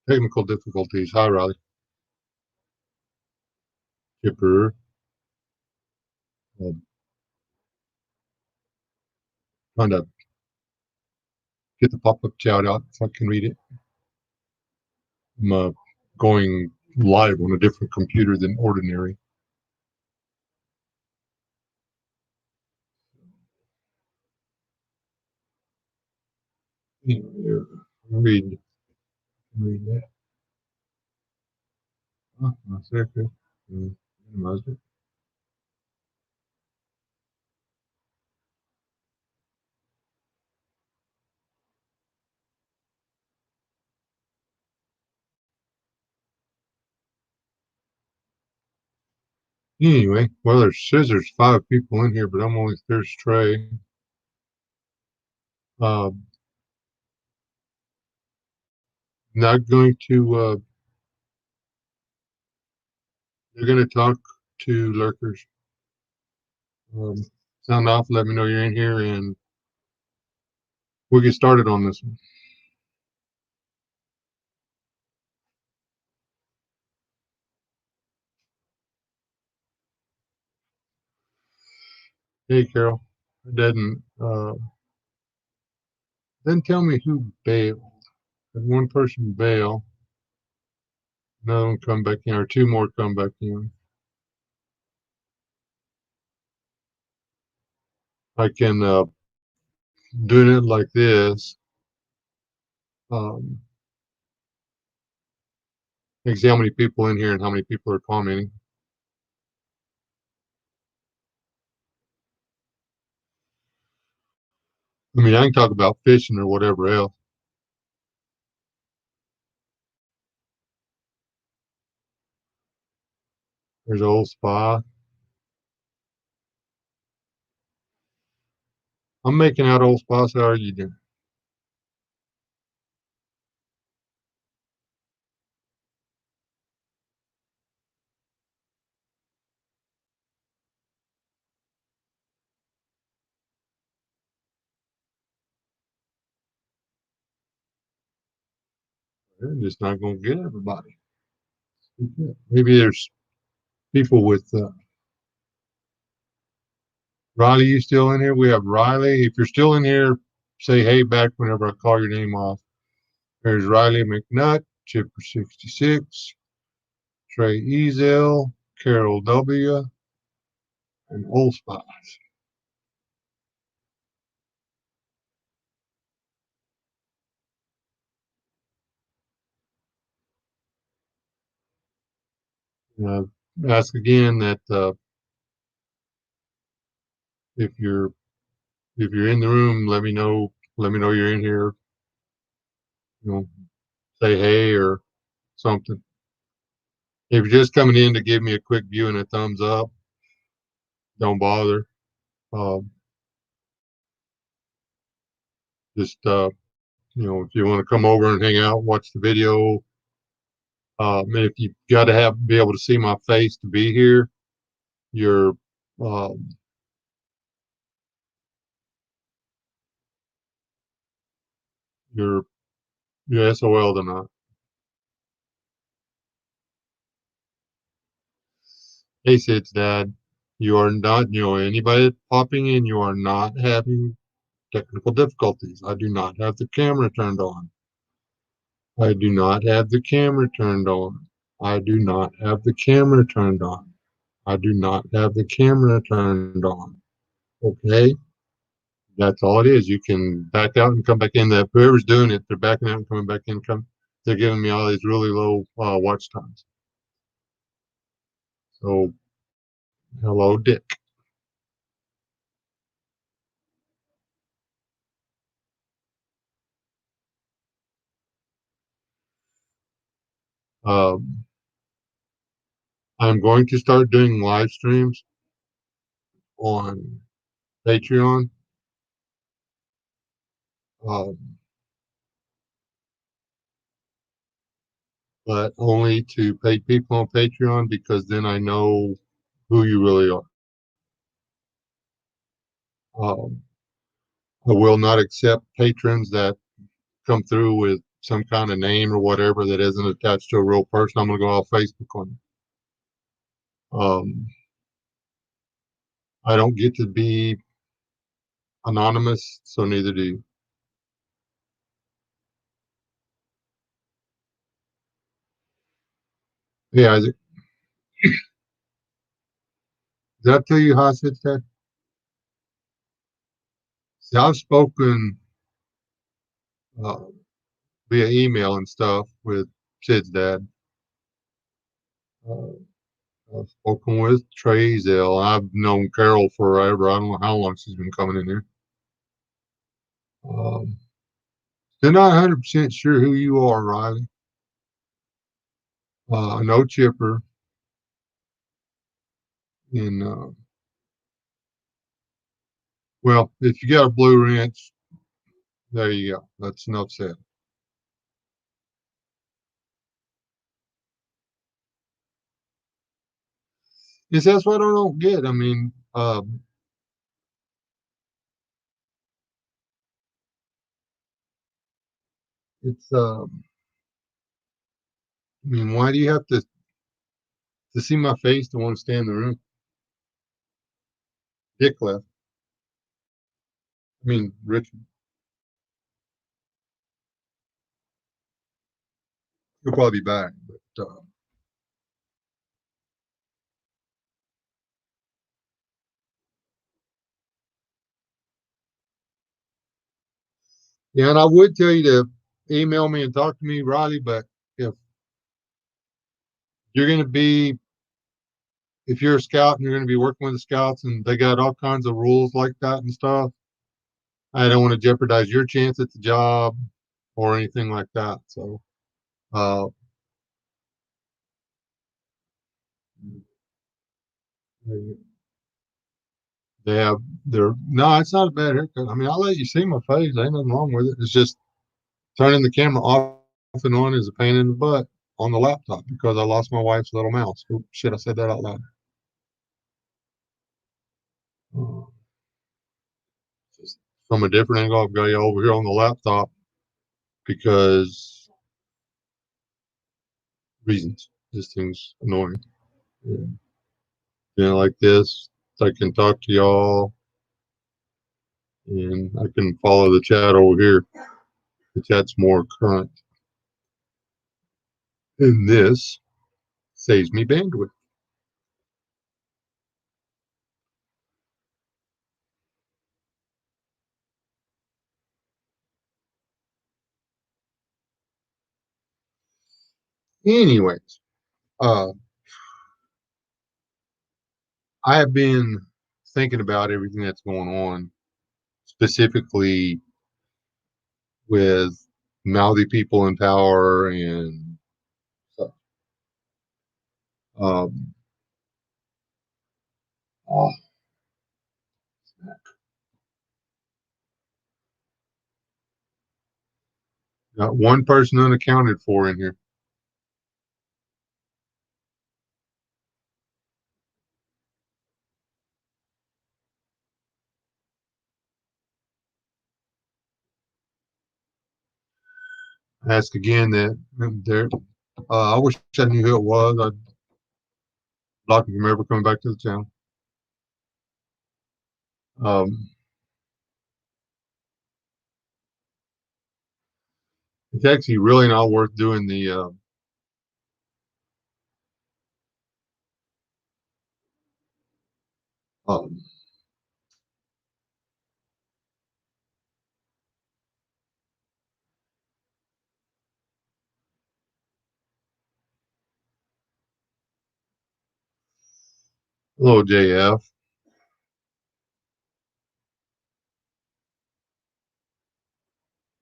Technical difficulties. Hi, Riley. Chipper. Trying to get the pop-up chat out so I can read it. I'm going live on a different computer than ordinary. Here, read that. Oh, my second. Minimize it. Anyway, well, there's 5 people in here, but there's Trey. Not going to, you're going to talk to lurkers. Sound off, let me know you're in here, and we'll get started on this one. Hey, Carol. It doesn't tell me who bailed. Had one person bail, another one come back in, or 2 more come back in. I can doing it like this. See how many people in here and how many people are commenting. I mean, I can talk about fishing or whatever else. There's Old Spa. I'm making out Old Spa. So how are you doing? They're just not going to get everybody. Maybe there's people with Riley. You still in here? We have Riley. If you're still in here, say hey back whenever I call your name off. There's Riley McNutt, Chipper 66, Trey Ezel, Carol W, and Old Spice. Ask again that if you're in the room, let me know. Let me know you're in here. You know, say hey or something. If you're just coming in to give me a quick view and a thumbs up, don't bother. Just if you want to come over and hang out, watch the video. If you got to be able to see my face to be here, you're you're SOL tonight. Hey, Sid's dad, you are not, anybody popping in, you are not having technical difficulties. I do not have the camera turned on. I do not have the camera turned on. I do not have the camera turned on. I do not have the camera turned on. Okay? That's all it is. You can back out and come back in. That whoever's doing it, they're backing out and coming back in. They're giving me all these really low watch times. So, hello, Dick. I'm going to start doing live streams on Patreon. But only to paid people on Patreon, because then I know who you really are. I will not accept patrons that come through with some kind of name or whatever that isn't attached to a real person, I'm going to go off Facebook on it. I don't get to be anonymous, so neither do you. Yeah, Isaac, did I tell you how I said that? See, I've spoken uh, via email and stuff with Sid's dad. Uh, I've spoken with Trey's. I've known Carol forever. I don't know how long she's been coming in here. Um, Still not 100% sure who you are, Riley. I know Chipper, and well, if you got a blue wrench, there you go. That's enough said. Yes, that's what I don't get. I mean, it's I mean, why do you have to see my face to want to stay in the room? Dick left. I mean, Richard. He'll probably be back, but yeah, and I would tell you to email me and talk to me, Riley. But if you're going to be, if you're a scout and you're going to be working with the scouts and they got all kinds of rules like that and stuff, I don't want to jeopardize your chance at the job or anything like that. So, uh, they have their no, it's not a bad haircut. I mean, I'll let you see my face. Ain't nothing wrong with it. It's just turning the camera off and on is a pain in the butt on the laptop because I lost my wife's little mouse. Oh, shit, I said that out loud. Uh, just from a different angle, I've got you over here on the laptop because reasons. This thing's annoying. Yeah. Like this, I can talk to y'all and I can follow the chat over here. The chat's more current. And this saves me bandwidth. Anyways, uh, I have been thinking about everything that's going on, specifically with mouthy people in power and stuff. Um, oh, got one person unaccounted for in here. Ask again that there. I wish I knew who it was. I'd block him from ever coming back to the channel. Um, it's actually really not worth doing the um, hello, JF.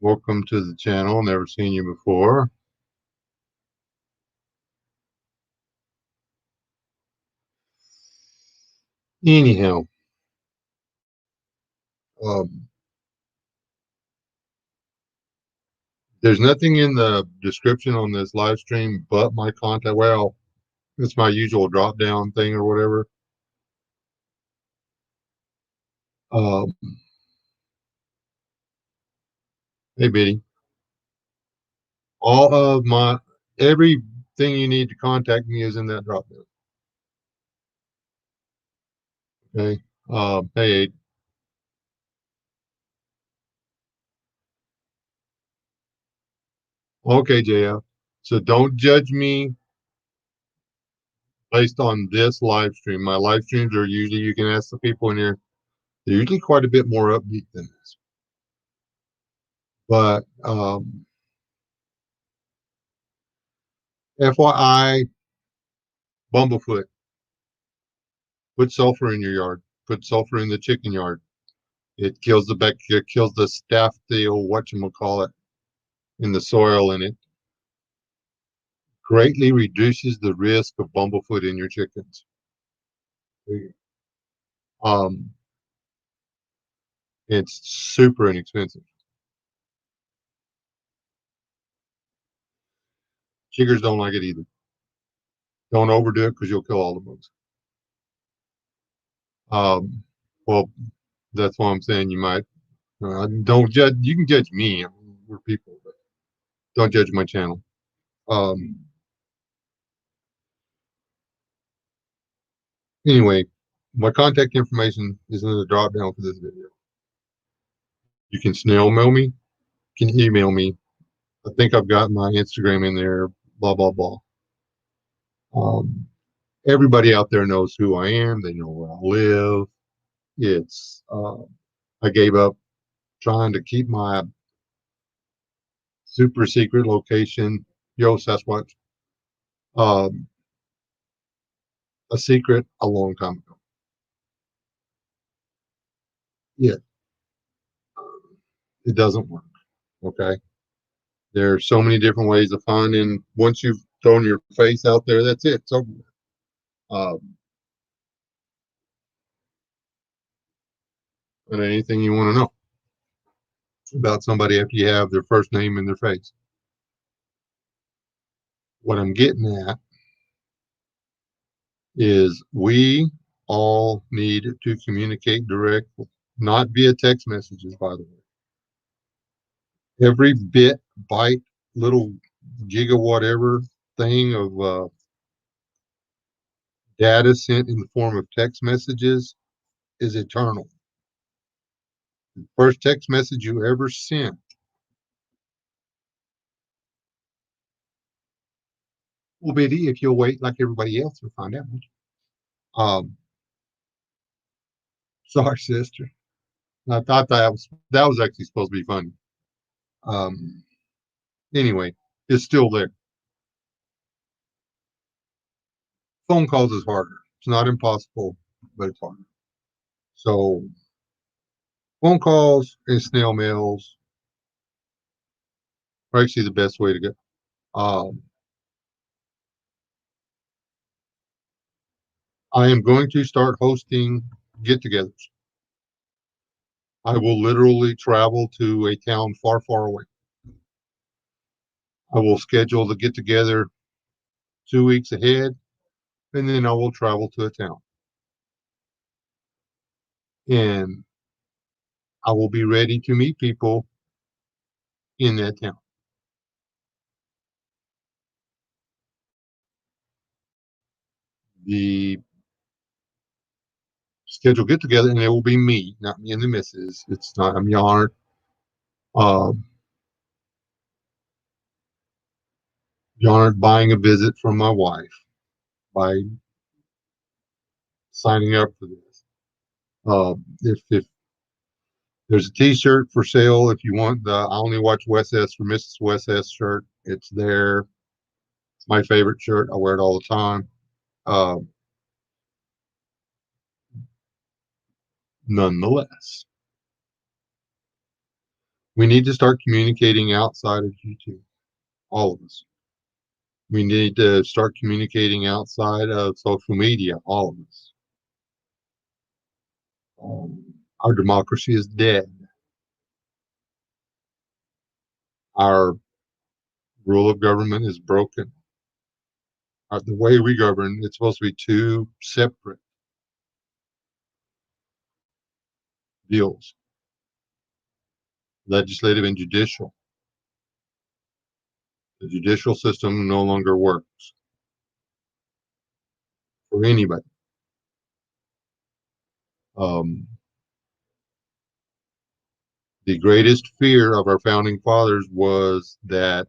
Welcome to the channel. Never seen you before. Anyhow, um, there's nothing in the description on this live stream but my contact. Well, it's my usual drop down thing or whatever. Um, hey, Biddy. All of my everything you need to contact me is in that drop down. Okay. Hey, okay, JF. So don't judge me based on this live stream. My live streams are usually, you can ask the people in here, they're usually quite a bit more upbeat than this. But FYI, Bumblefoot, put sulfur in your yard. Put sulfur in the chicken yard. It kills the bacteria, kills the staphyl, whatchamacallit, in the soil, and it greatly reduces the risk of bumblefoot in your chickens. Um, it's super inexpensive. Chiggers don't like it either. Don't overdo it because you'll kill all the bugs. Um, well, that's why I'm saying you might. Don't judge. You can judge me. I mean, we're people, but don't judge my channel. Um, anyway, my contact information is in the drop down for this video. You can snail mail me. You can email me. I think I've got my Instagram in there. Blah blah blah. Um, everybody out there knows who I am. They know where I live. It's I gave up trying to keep my super secret location, yo Sasquatch, um, a secret a long time ago. Yeah, it doesn't work. Okay, there are so many different ways of finding. Once you've thrown your face out there, that's it. It's over. And anything you want to know about somebody after you have their first name and their face. What I'm getting at is we all need to communicate directly, not via text messages, by the way. Every bit, byte, little giga whatever thing of data sent in the form of text messages is eternal. The first text message you ever sent, well, Biddy, if you'll wait like everybody else, you'll find out. Um, sorry, sister. I thought that was actually supposed to be funny. Um, anyway, it's still there. Phone calls is harder. It's not impossible, but it's harder. So phone calls and snail mails are actually the best way to go. Um, I am going to start hosting get-togethers. I will literally travel to a town far, far away. I will schedule the get-together 2 weeks ahead, and then I will travel to a town. And I will be ready to meet people in that town. The schedule get together, and it will be me, not me and the missus. It's not, I'm yarn. Um, yarn buying a visit from my wife by signing up for this. If there's a T-shirt for sale, if you want the I only watch Wes S for Mrs. Wes S shirt, it's there. It's my favorite shirt. I wear it all the time. Uh, nonetheless, we need to start communicating outside of YouTube. All of us. We need to start communicating outside of social media. All of us. Our democracy is dead. Our rule of government is broken. The way we govern, it's supposed to be two separate deals, legislative and judicial. The judicial system no longer works for anybody. Um, the greatest fear of our founding fathers was that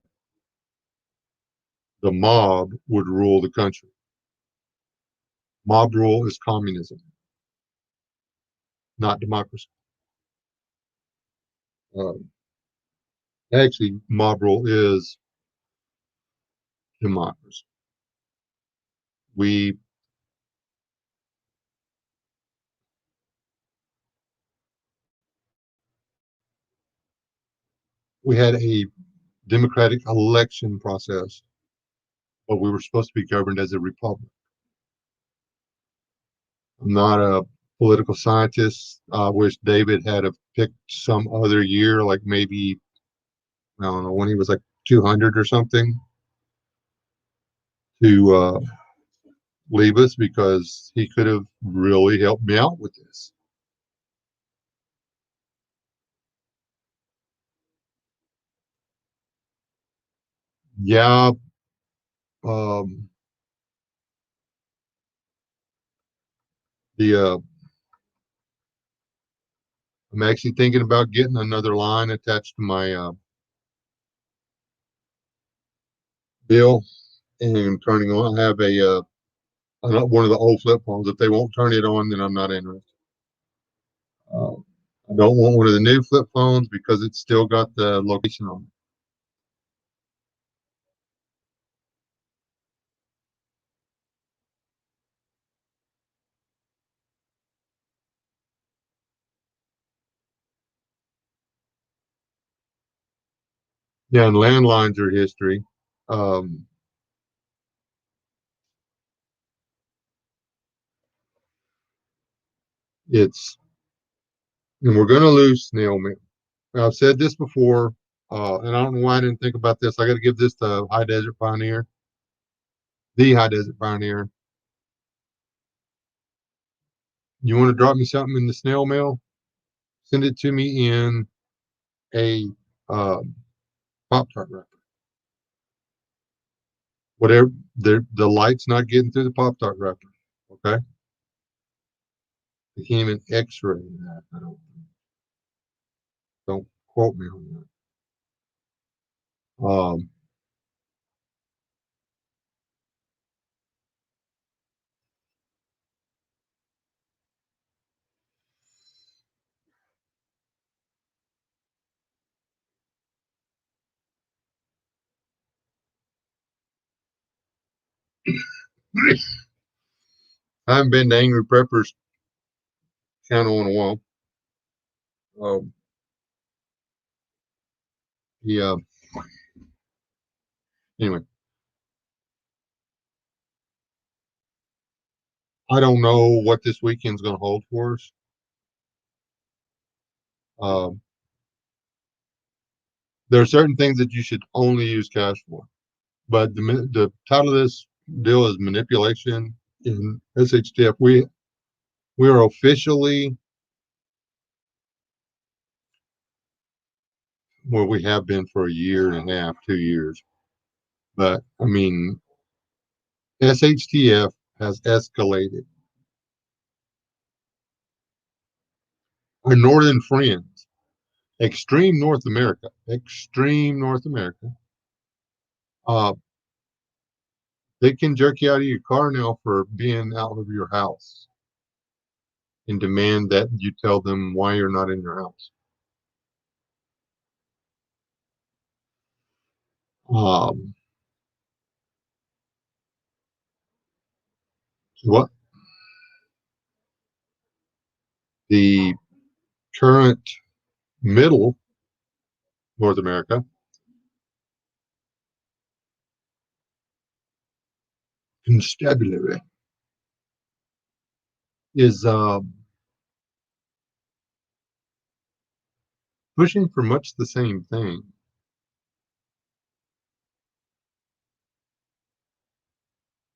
the mob would rule the country. Mob rule is communism, not democracy. Um, Actually, mob rule is democracy. We we had a democratic election process, but we were supposed to be governed as a republic. I'm not a political scientist. I wish David had have picked some other year, like maybe I don't know when he was like 200 or something, to leave us because he could have really helped me out with this. Yeah, um, the I'm actually thinking about getting another line attached to my bill and turning on. I have one of the old flip phones. If they won't turn it on, then I'm not interested. Uh, I don't want one of the new flip phones because it's still got the location on it. Yeah, and landlines are history. Um, it's and we're going to lose snail mail. I've said this before, and I don't know why I didn't think about this. I got to give this to High Desert Pioneer, the High Desert Pioneer. You want to drop me something in the snail mail? Send it to me in a Pop Tart wrapper. Whatever the light's not getting through the Pop Tart wrapper. Okay, they can't even X-ray that. I don't quote me on that. I haven't been to Angry Prepper's channel in a while. Um, yeah. Anyway, I don't know what this weekend's going to hold for us. Um, there are certain things that you should only use cash for, but the title of this deal is manipulation in SHTF. We are officially where we have been for a year and a half, 2 years. But I mean, SHTF has escalated. Our northern friends, extreme North America, uh, they can jerk you out of your car now for being out of your house and demand that you tell them why you're not in your house. Um, what the current middle North America constabulary is pushing for much the same thing.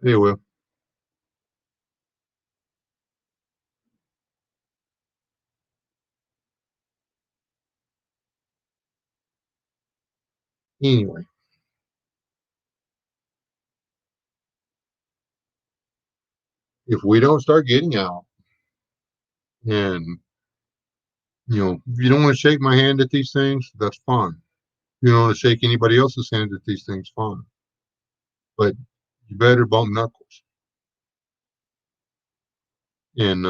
Anyway, anyway, If we don't start getting out, and if you don't want to shake my hand at these things, that's fine. If you don't want to shake anybody else's hand at these things, fine. But you better bump knuckles. And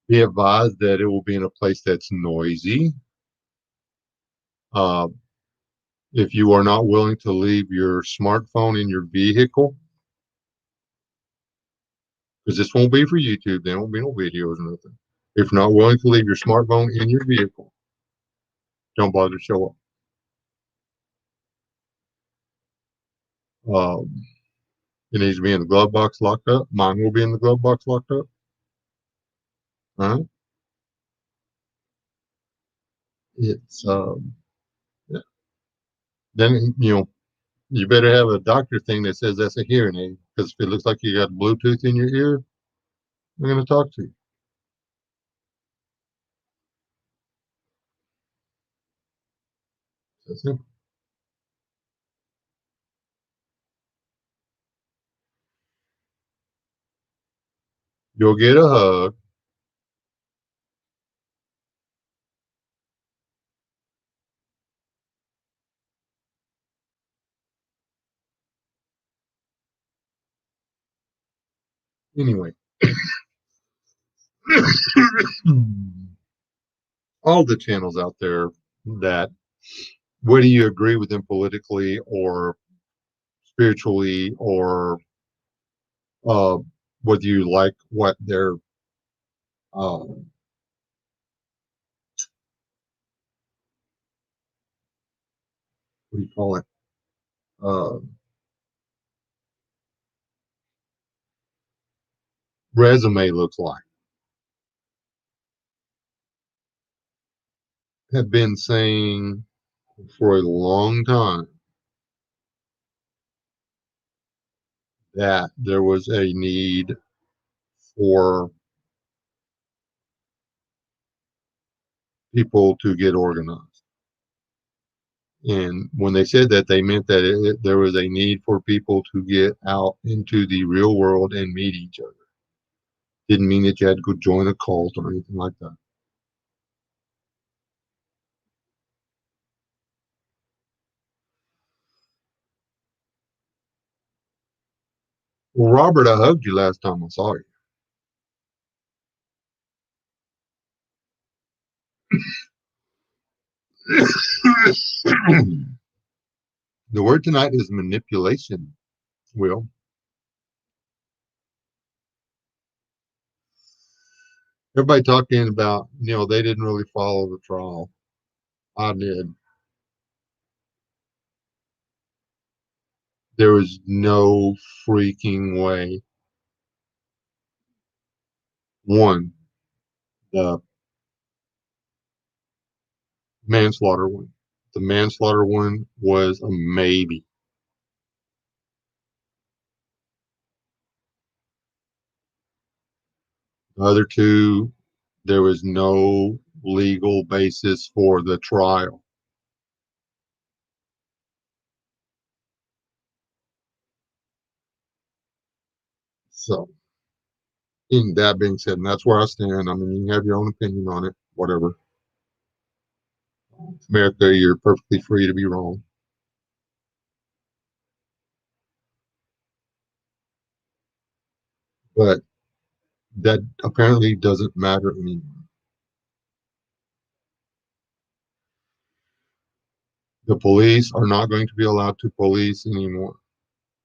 be advised that it will be in a place that's noisy. Uh, if you are not willing to leave your smartphone in your vehicle, because this won't be for YouTube, there won't be no videos or nothing. If not willing to leave your smartphone in your vehicle, don't bother to show up. Um, it needs to be in the glove box locked up. Mine will be in the glove box locked up. All right. It's yeah. Then you better have a doctor thing that says that's a hearing aid, because if it looks like you got Bluetooth in your ear, I'm going to talk to you. That's it. You'll get a hug. Anyway, all the channels out there that, whether you agree with them politically or spiritually, or uh, whether you like what their what do you call it, uh, resume looks like, have been saying for a long time that there was a need for people to get organized. And when they said that, they meant that there was a need for people to get out into the real world and meet each other. Didn't mean that you had to go join a cult or anything like that. Well, Robert, I hugged you last time I saw you. The word tonight is manipulation, Will. Everybody talking about, they didn't really follow the trial. I did. There was no freaking way. One, the manslaughter one. The manslaughter one was a maybe. The other two, there was no legal basis for the trial. So, in that being said, and that's where I stand. I mean, you can have your own opinion on it, whatever. America, you're perfectly free to be wrong. But that apparently doesn't matter anymore. The police are not going to be allowed to police anymore.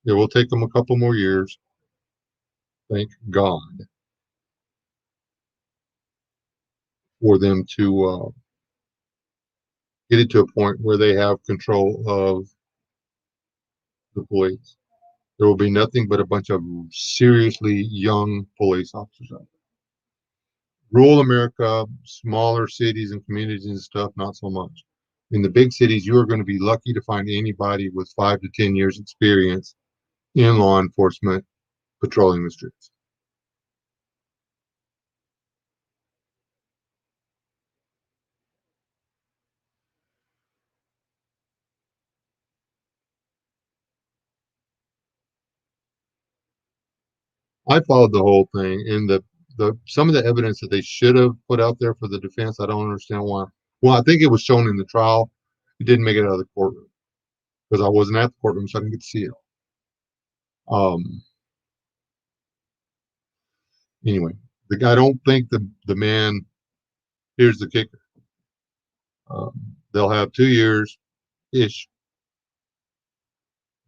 It will take them a couple more years, thank God, for them to get it to a point where they have control of the police. There will be nothing but a bunch of seriously young police officers out there. Rural America, smaller cities and communities and stuff, not so much. In the big cities, you are going to be lucky to find anybody with 5 to 10 years experience in law enforcement patrolling the streets. I followed the whole thing, and the some of the evidence that they should have put out there for the defense, I don't understand why. Well, I think it was shown in the trial. It didn't make it out of the courtroom because I wasn't at the courtroom, so I didn't get to see it. Um, anyway, I don't think the man. Here's the kicker: they'll have 2 years ish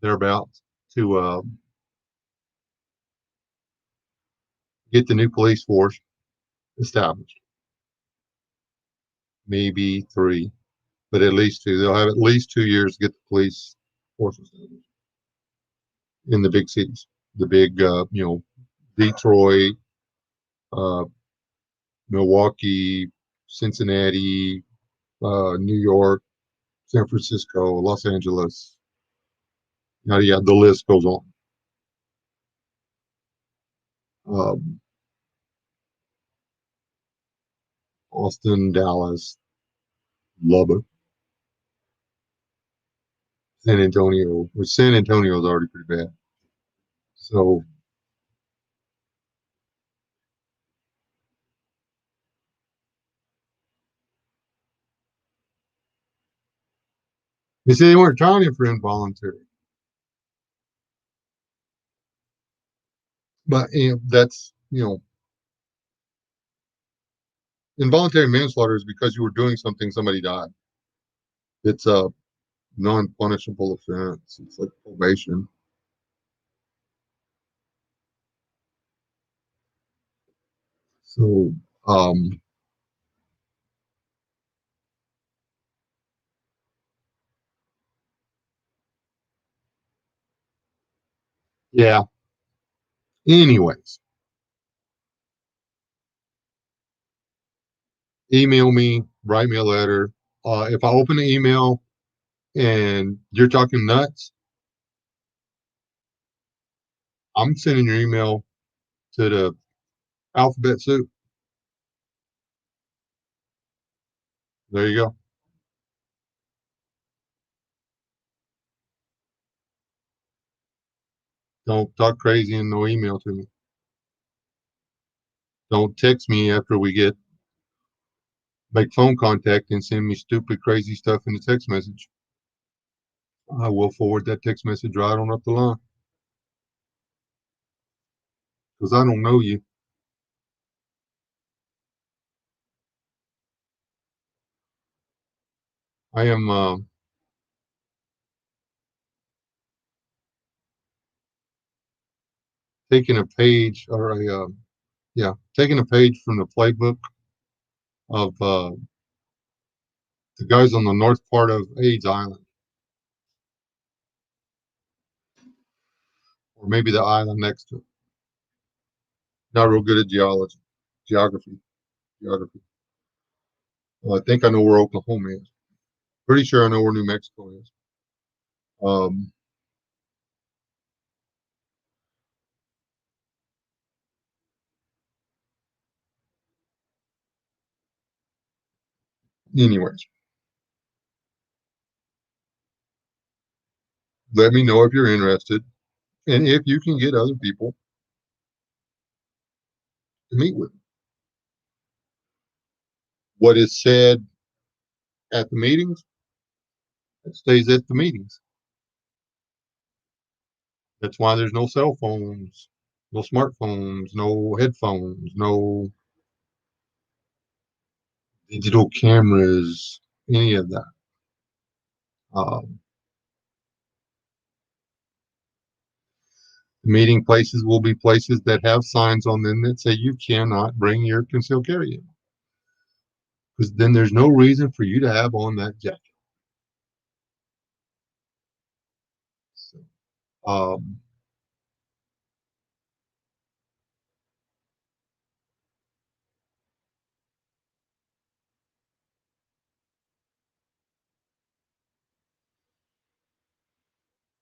thereabouts to get the new police force established. Maybe three, but at least two. They'll have at least 2 years to get the police force established in the big cities, the big, Detroit, uh, Milwaukee, Cincinnati, New York, San Francisco, Los Angeles. Now, yeah, the list goes on. Um, Austin, Dallas, Lubbock, San Antonio, which San Antonio is already pretty bad. So they say they weren't trying it for involuntary, but that's involuntary manslaughter is because you were doing something, somebody died. It's a non-punishable offense. It's like probation. So, um, yeah. Anyways, email me, write me a letter. If I open the email and you're talking nuts, I'm sending your email to the alphabet soup. There you go. Don't talk crazy in no email to me. Don't text me after we make phone contact and send me stupid, crazy stuff in the text message. I will forward that text message right on up the line because I don't know you. I am taking a page or taking a page from the playbook of the guys on the north part of AIDS Island, or maybe the island next to it. Not real good at geography, geography. Well, I think I know where Oklahoma is. Pretty sure I know where New Mexico is. Um, anyways, let me know if you're interested and if you can get other people to meet with. What is said at the meetings, it stays at the meetings. That's why there's no cell phones, no smartphones, no headphones, no digital cameras, any of that. Um, Meeting places will be places that have signs on them that say you cannot bring your concealed carry in, because then there's no reason for you to have on that jacket. So, um,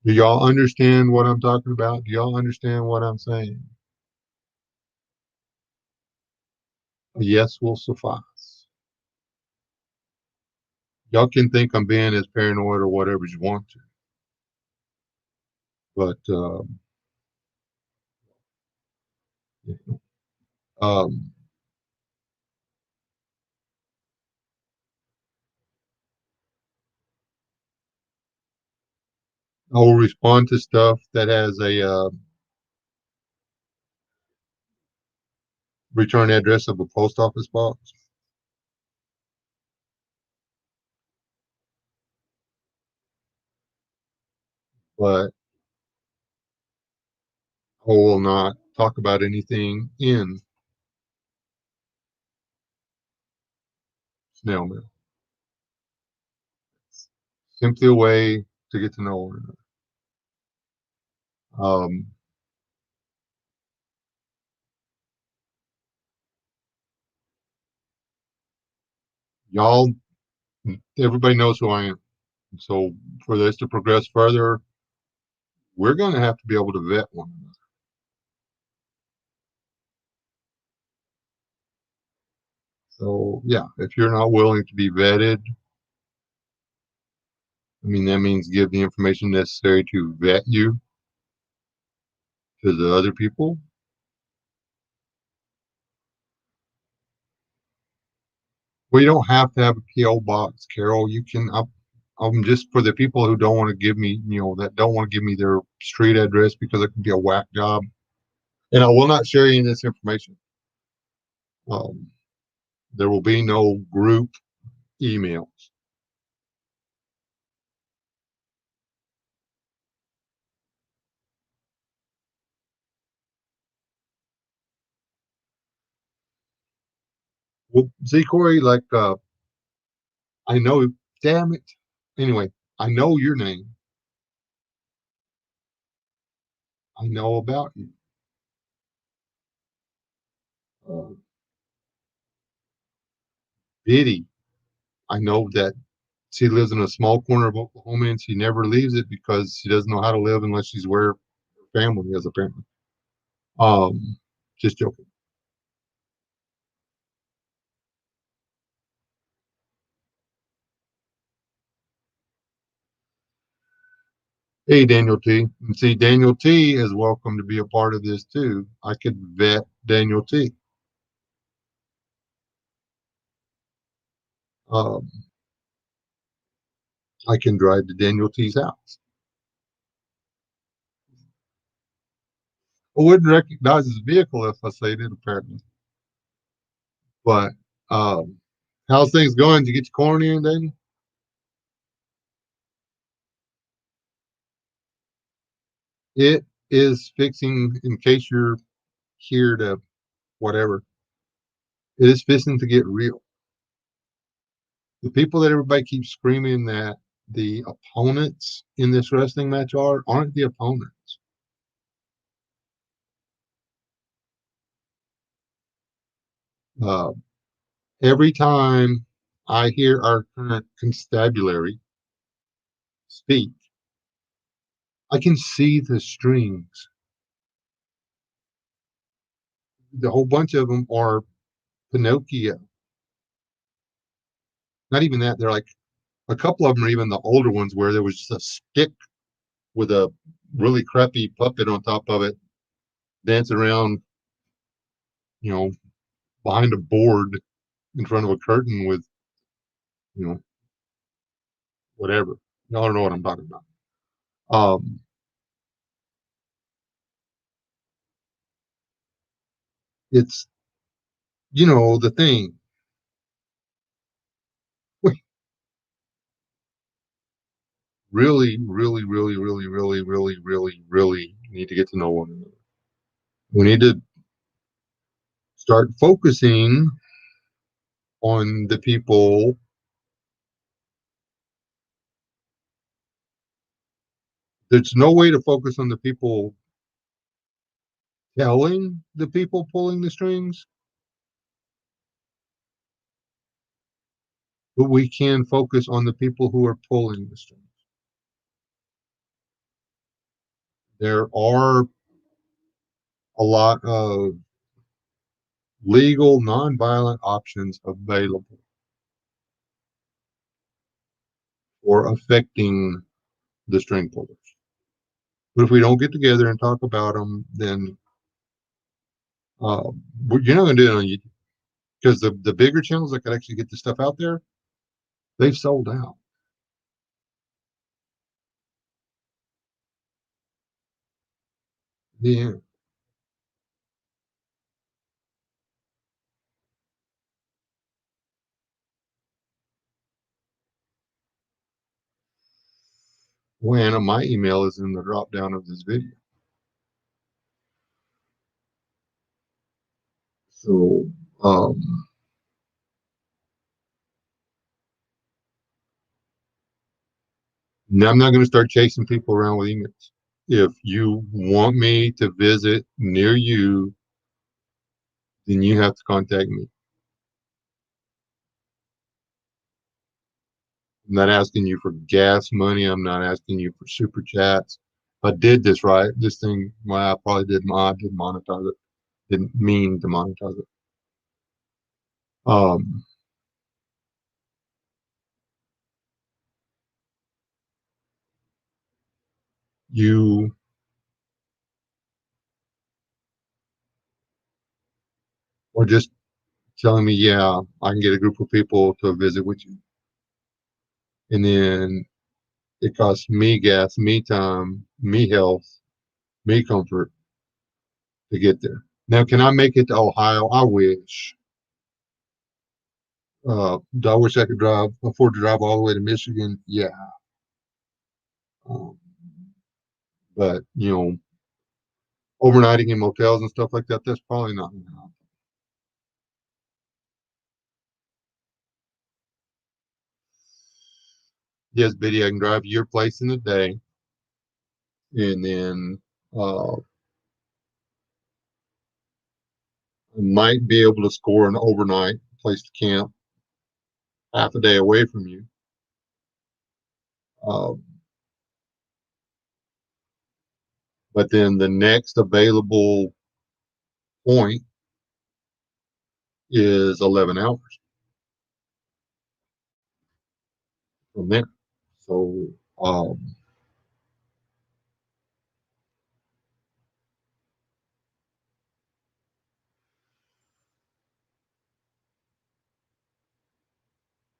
do y'all understand what I'm talking about? Do y'all understand what I'm saying? A yes will suffice. Y'all can think I'm being as paranoid or whatever you want to, but Um, I will respond to stuff that has a return address of a post office box, but I will not talk about anything in snail mail. Simply a way to get to know one another. Y'all, everybody knows who I am. So for this to progress further, we're going to have to be able to vet one another. So yeah, if you're not willing to be vetted, I mean, that means give the information necessary to vet you to the other people. Well, you don't have to have a PO box, Carol. You can. I'm just for the people who don't want to give me, that don't want to give me their street address because it can be a whack job, and I will not share any of this information. Um, there will be no group emails. Well, see, Corey, like I know. Damn it. Anyway, I know your name. I know about you. Uh, Biddy, I know that she lives in a small corner of Oklahoma and she never leaves it because she doesn't know how to live unless she's where her family is, apparently. Um, just joking. Hey, Daniel T. And see, Daniel T is welcome to be a part of this too. I could vet Daniel T. Um, I can drive to Daniel T's house. I wouldn't recognize his vehicle if I say it, apparently. But how's things going? Did you get your corn in, Daniel? It is fixing, in case you're here to whatever, it is fixing to get real. The people that everybody keeps screaming that the opponents in this wrestling match aren't the opponents. Uh, every time I hear our current constabulary speak, I can see the strings. The whole bunch of them are Pinocchio. Not even that, they're like a couple of them are even the older ones where there was just a stick with a really crappy puppet on top of it dancing around, you know, behind a board in front of a curtain with, you know, whatever. Y'all don't know what I'm talking about. Um, it's the thing. We really, really, really, really, really, really, really, really need to get to know one another. We need to start focusing on the people. There's no way to focus on the people telling the people pulling the strings, but we can focus on the people who are pulling the strings. There are a lot of legal, nonviolent options available for affecting the string pullers. But if we don't get together and talk about them, then But you're not going to do it on YouTube because the bigger channels that could actually get the stuff out there, they've sold out. Yeah. When my email is in the drop down of this video. So now I'm not going to start chasing people around with emails. If you want me to visit near you, then you have to contact me. I'm not asking you for gas money. I'm not asking you for super chats. If I did this right, this thing, well, I probably did. I did monetize it. Didn't mean to monetize it. Um, you are just telling me, yeah, I can get a group of people to visit with you, and then it costs me gas, me time, me health, me comfort to get there. Now, can I make it to Ohio? I wish. Do I wish I could afford to drive all the way to Michigan? Yeah. Um, but overnighting in motels and stuff like that, that's probably not going to happen. Yes, Biddy, I can drive to your place in the day, and then I might be able to score an overnight place to camp half a day away from you. Uh, but then the next available point is 11 hours from there. So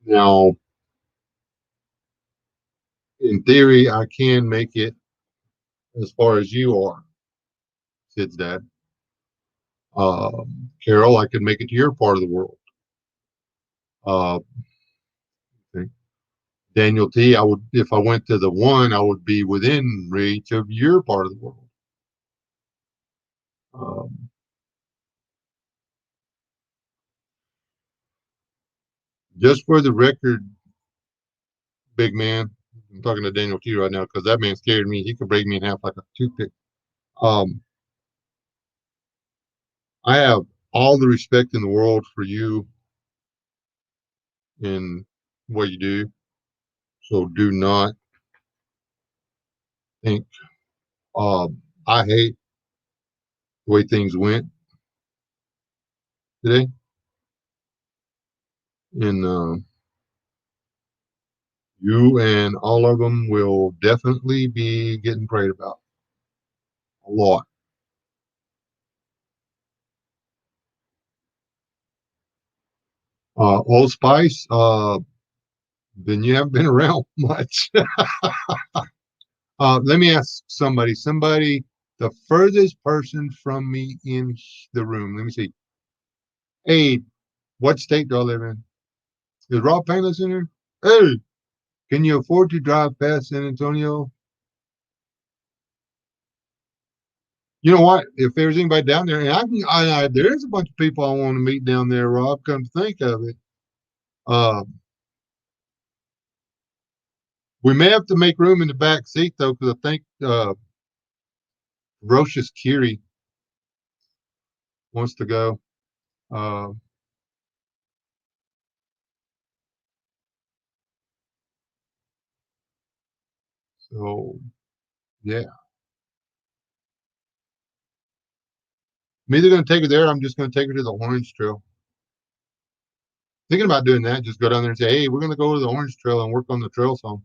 now, in theory, I can make it as far as you are, Sid's dad. Carol, I could make it to your part of the world. Uh, okay. Daniel T, I would, if I went to the one, I would be within reach of your part of the world. Um, just for the record, big man, I'm talking to Daniel T right now because that man scared me. He could break me in half like a toothpick. Um, I have all the respect in the world for you and what you do. So do not think I hate the way things went today. And you and all of them will definitely be getting prayed about a lot. Old Spice, then you haven't been around much. Let me ask somebody, the furthest person from me in the room. Let me see. Hey, what state do I live in? Is Rob Painless in here? Hey, can you afford to drive past San Antonio? You know what? If there's anybody down there, and there's a bunch of people I want to meet down there, Rob. Come to think of it, uh, we may have to make room in the back seat though, because I think Rocious Curie wants to go. Uh, so yeah, I'm either going to take her there. Or I'm just going to take her to the Orange Trail. Thinking about doing that. Just go down there and say, "Hey, we're going to go to the Orange Trail and work on the trail some."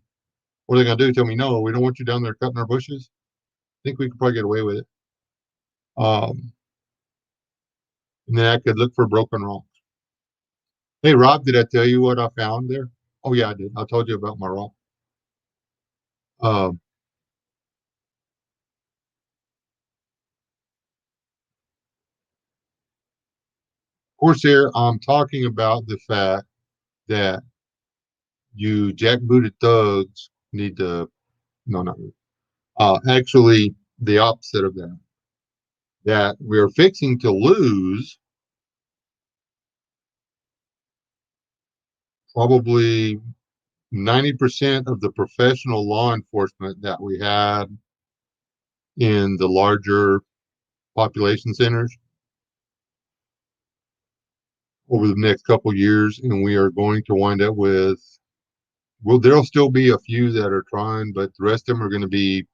What are they going to do? Tell me, no, we don't want you down there cutting our bushes. I think we could probably get away with it. Um, and then I could look for broken rocks. Hey, Rob, did I tell you what I found there? Oh yeah, I did. I told you about my rock. Of course, here I'm talking about the fact that you jackbooted thugs need to no, not really. Actually, the opposite of that. That we're fixing to lose probably 90% of the professional law enforcement that we had in the larger population centers over the next couple years, and we are going to wind up with well, there'll still be a few that are trying, but the rest of them are going to be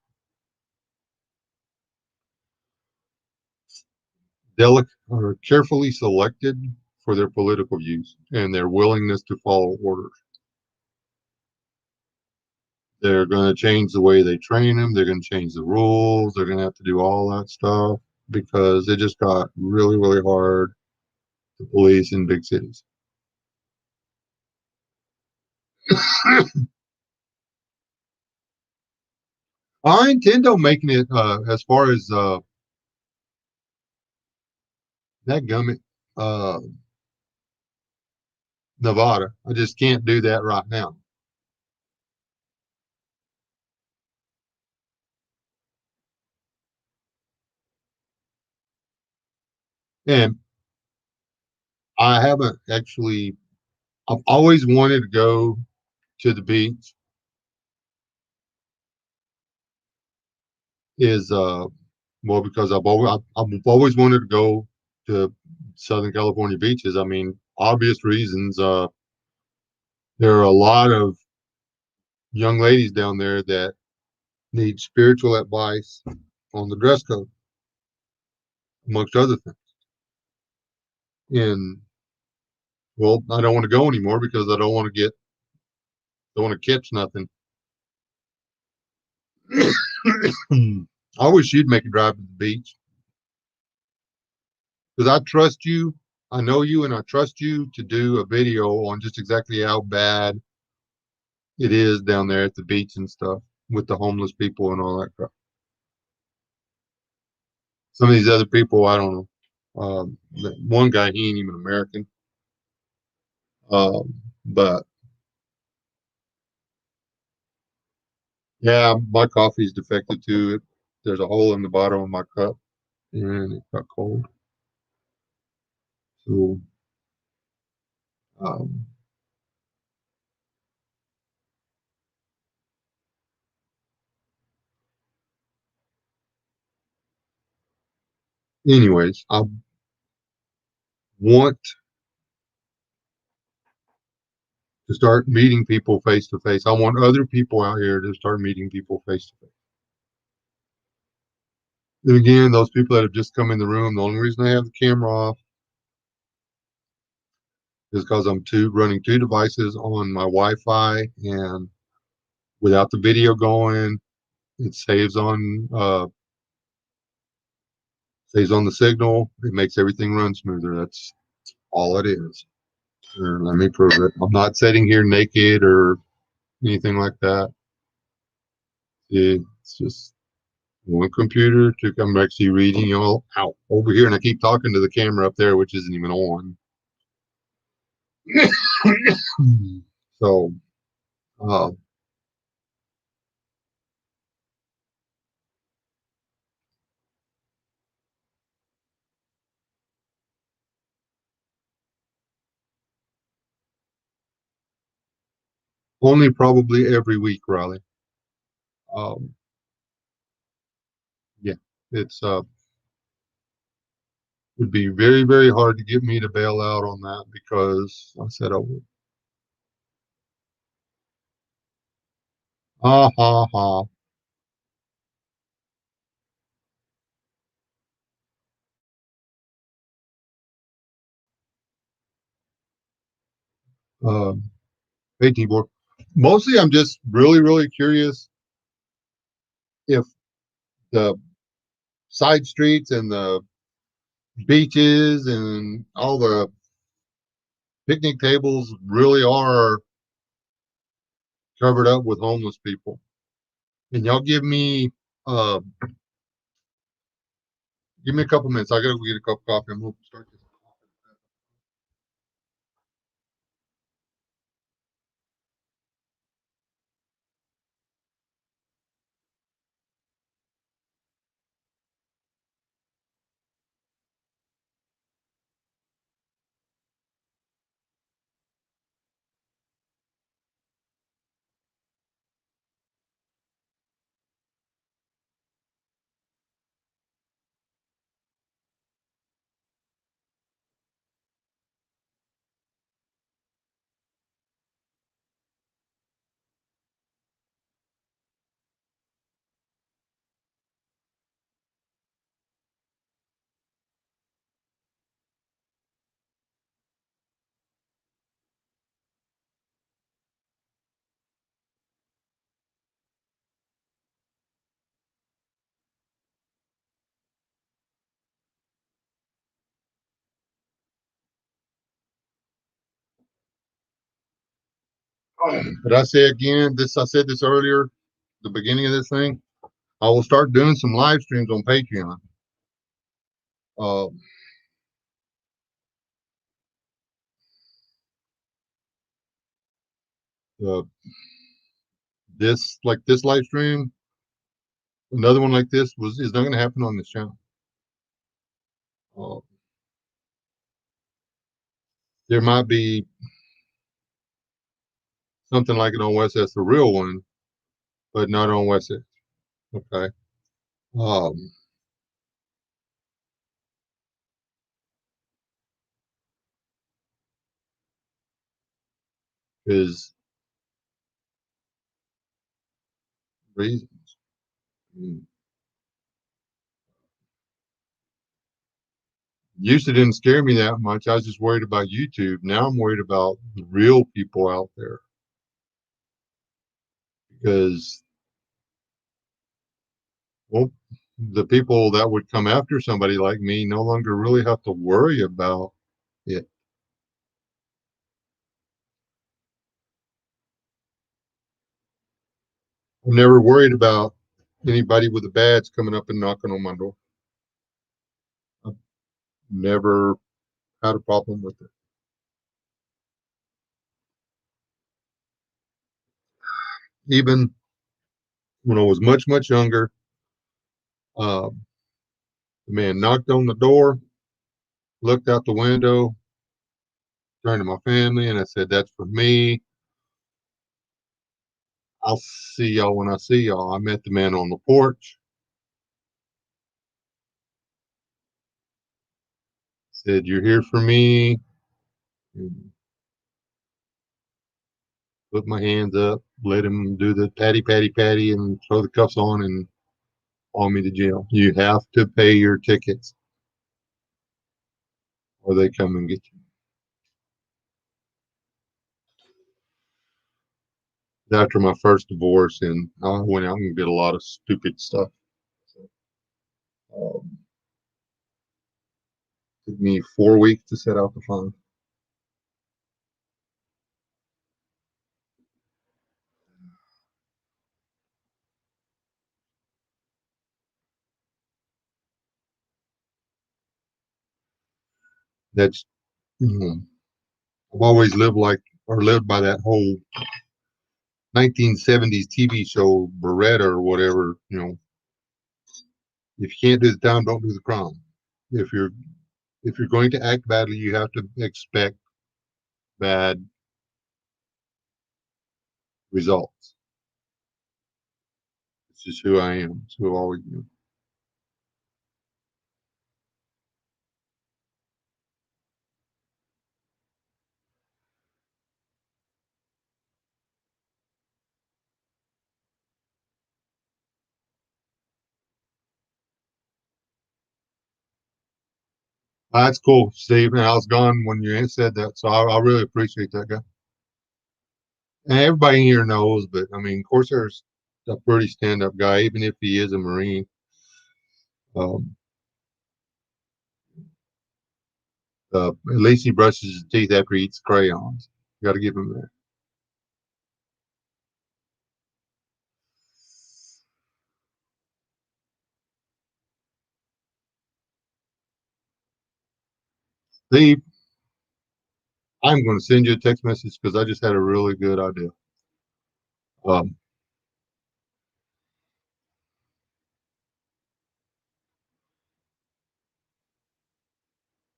delicate or carefully selected for their political views and their willingness to follow orders. They're going to change the way they train them. They're going to change the rules. They're going to have to do all that stuff because it just got really, really hard to police in big cities. I intend on making it as far as that gummit, uh, Nevada. I just can't do that right now. And I haven't actually, I've always wanted to go to the beach is well because I've always wanted to go to Southern California beaches. I mean, obvious reasons. There are a lot of young ladies down there that need spiritual advice on the dress code, amongst other things. And well, I don't want to go anymore because I don't want to catch nothing. I wish you'd make a drive to the beach because I trust you. I know you and I trust you to do a video on just exactly how bad it is down there at the beach and stuff with the homeless people and all that crap. Some of these other people, I don't know. One guy, he ain't even American. But yeah, my coffee's defective too. There's a hole in the bottom of my cup and it got cold. So, um, anyways, I want to start meeting people face to face. I want other people out here to start meeting people face to face. And again, those people that have just come in the room, the only reason I have the camera off is because I'm running two devices on my Wi-Fi, and without the video going, it saves on the signal. It makes everything run smoother. That's all it is. Or let me prove it. I'm not sitting here naked or anything like that. It's just one computer to come actually reading all out over here, and I keep talking to the camera up there, which isn't even on. So, uh, only probably every week, Riley. Um, yeah, it's would be very, very hard to get me to bail out on that because I said I would. Ha ha ha. Um, hey, Tibor. Mostly, I'm just really, really curious if the side streets and the beaches and all the picnic tables really are covered up with homeless people. And y'all uh give me a couple minutes. I gotta go get a cup of coffee and we'll start this. But I say again, I said this earlier, the beginning of this thing. I will start doing some live streams on Patreon. Uh, uh, this live stream, another one like this is not going to happen on this channel. Uh, there might be something like it on Wes S, the real one, but not on Wes S. Okay. Um, is reasons. Used to didn't scare me that much. I was just worried about YouTube. Now I'm worried about the real people out there because, well, the people that would come after somebody like me no longer really have to worry about it. I'm never worried about anybody with a badge coming up and knocking on my door. I've never had a problem with it. Even when I was much, much younger, uh, the man knocked on the door, looked out the window, turned to my family, and I said, "That's for me. I'll see y'all when I see y'all." I met the man on the porch, said, "You're here for me." And put my hands up, let him do the patty, patty, patty, and throw the cuffs on and haul me to jail. You have to pay your tickets or they come and get you. After my first divorce, and I went out and did a lot of stupid stuff. So, um, took me 4 weeks to set out the fund. That's, you know, I've always lived by that whole 1970s TV show Beretta or whatever. If you can't do the time, don't do the crime. If you're if you're going to act badly, you have to expect bad results. It's just who I am. It's who I always am. That's cool, Steve. And I was gone when you said that, so I really appreciate that, guy. And everybody here knows, but I mean, Corsair's a pretty stand-up guy, even if he is a Marine. Um, At least he brushes his teeth after he eats crayons. You got to give him that. Steve, I'm going to send you a text message because I just had a really good idea. Um,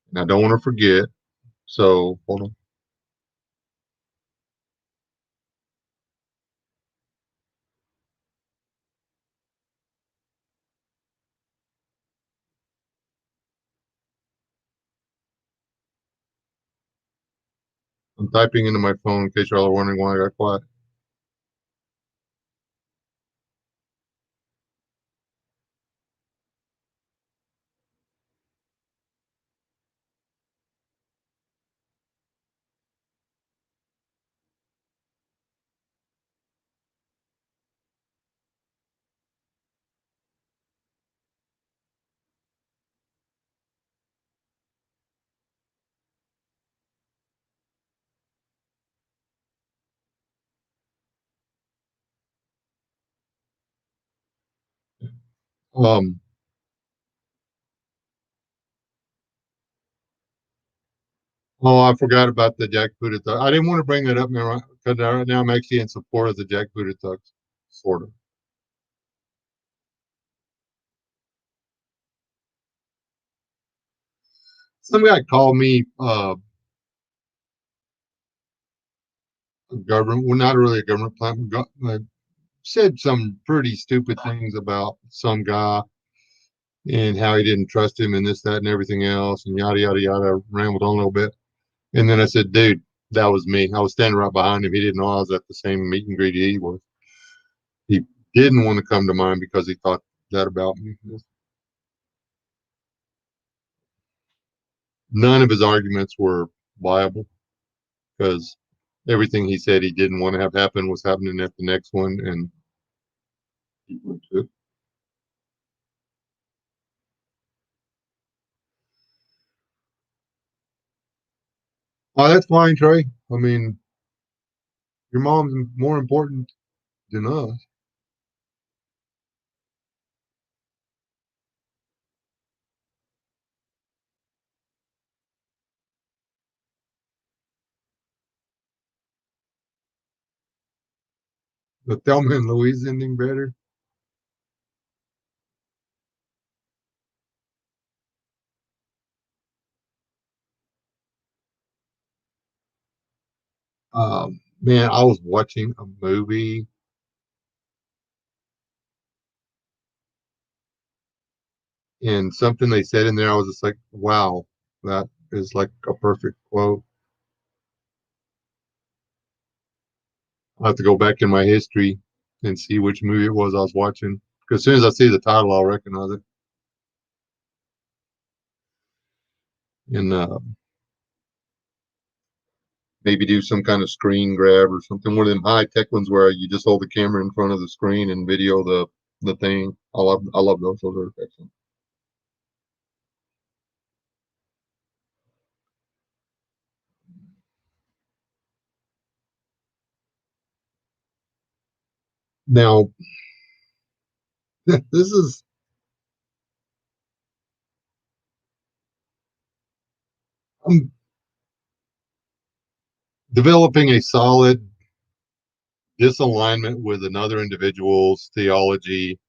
and I don't want to forget. So hold on. I'm typing into my phone in case y'all are wondering why I got quiet. Um, oh, I forgot about the jackbooted tux. I didn't want to bring that up now because right now I'm actually in support of the jackbooted tux, sort of. Some guy called me a government, well, not really a government plant, said some pretty stupid things about some guy and how he didn't trust him and this, that, and everything else, and yada, yada, yada. Rambled on a little bit. And then I said, dude, that was me. I was standing right behind him. He didn't know I was at the same meet and greet he was. He didn't want to come to mine because he thought that about me. None of his arguments were viable because everything he said he didn't want to have happen was happening at the next one, and he went to it. Oh, that's fine, Trey. I mean, your mom's more important than us. The Thelma and Louise ending better. Man, I was watching a movie and something they said in there, I was just like, wow, that is like a perfect quote. I'll have to go back in my history and see which movie it was I was watching. Because as soon as I see the title, I'll recognize it. And maybe do some kind of screen grab or something. One of them high tech ones where you just hold the camera in front of the screen and video the thing. I love those. Those are excellent. Now, this is I'm developing a solid disalignment with another individual's theology,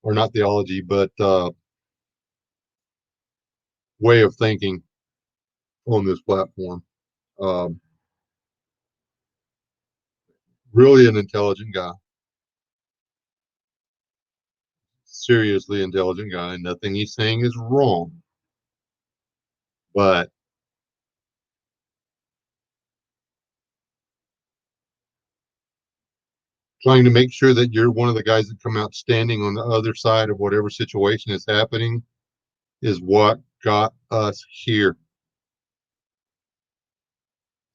or not theology, but way of thinking on this platform. Um, really an intelligent guy, seriously intelligent guy, and nothing he's saying is wrong. But trying to make sure that you're one of the guys that come out standing on the other side of whatever situation is happening is what got us here.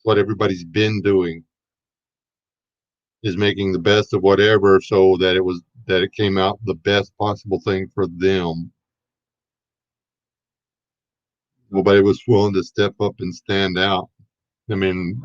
What everybody's been doing is making the best of whatever so that it came out the best possible thing for them. Nobody was willing to step up and stand out. I mean,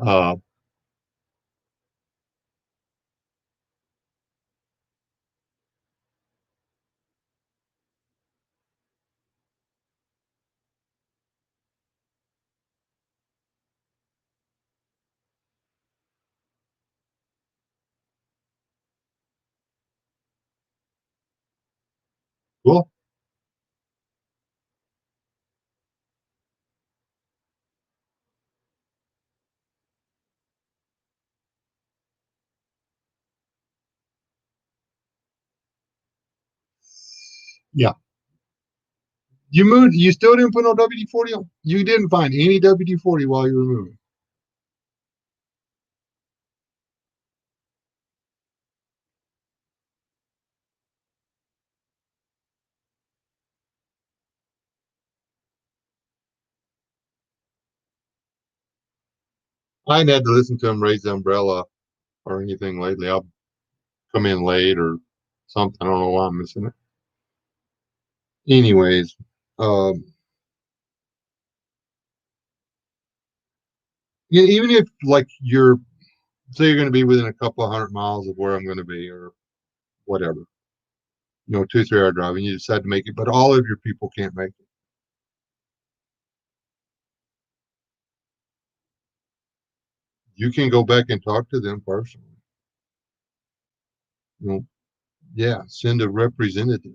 cool. Yeah. You moved. You still didn't put no WD-40 on. You didn't find any WD-40 while you were moving. I ain't had to listen to him raise the umbrella or anything lately. I'll come in late or something. I don't know why I'm missing it. Anyways, um, even if like you're say you're going to be within a couple of 100 miles of where I'm going to be or whatever, 2, 3 hour drive, and you decide to make it, but all of your people can't make it. You can go back and talk to them personally. You know, yeah, send a representative.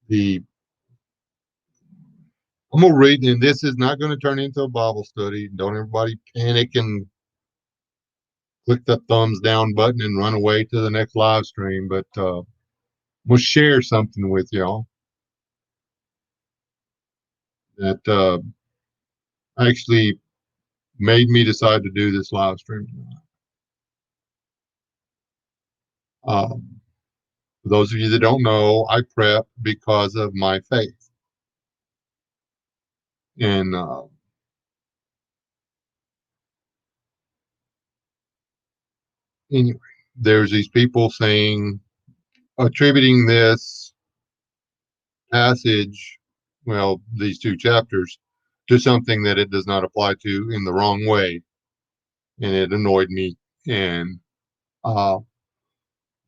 The I'm gonna read, and this is not going to turn into a Bible study. Don't everybody panic and click the thumbs down button and run away to the next live stream. But we'll share something with y'all that actually made me decide to do this live stream tonight. For those of you that don't know, I prep because of my faith. And anyway, there's these people saying, attributing this passage, well, these 2 chapters, to something that it does not apply to in the wrong way. And it annoyed me. And uh,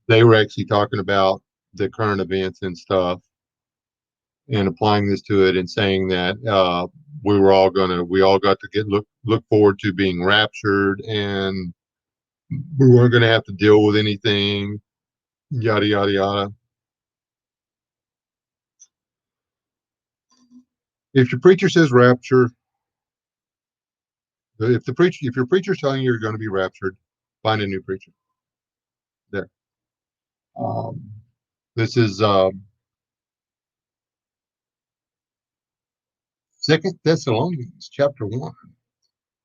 they were actually talking about the current events and stuff and applying this to it and saying that we all got to look forward to being raptured and we weren't going to have to deal with anything, yada yada yada. If your preacher says rapture, if your preacher's telling you you're going to be raptured, find a new preacher. There. Um, this is Second Thessalonians chapter 1.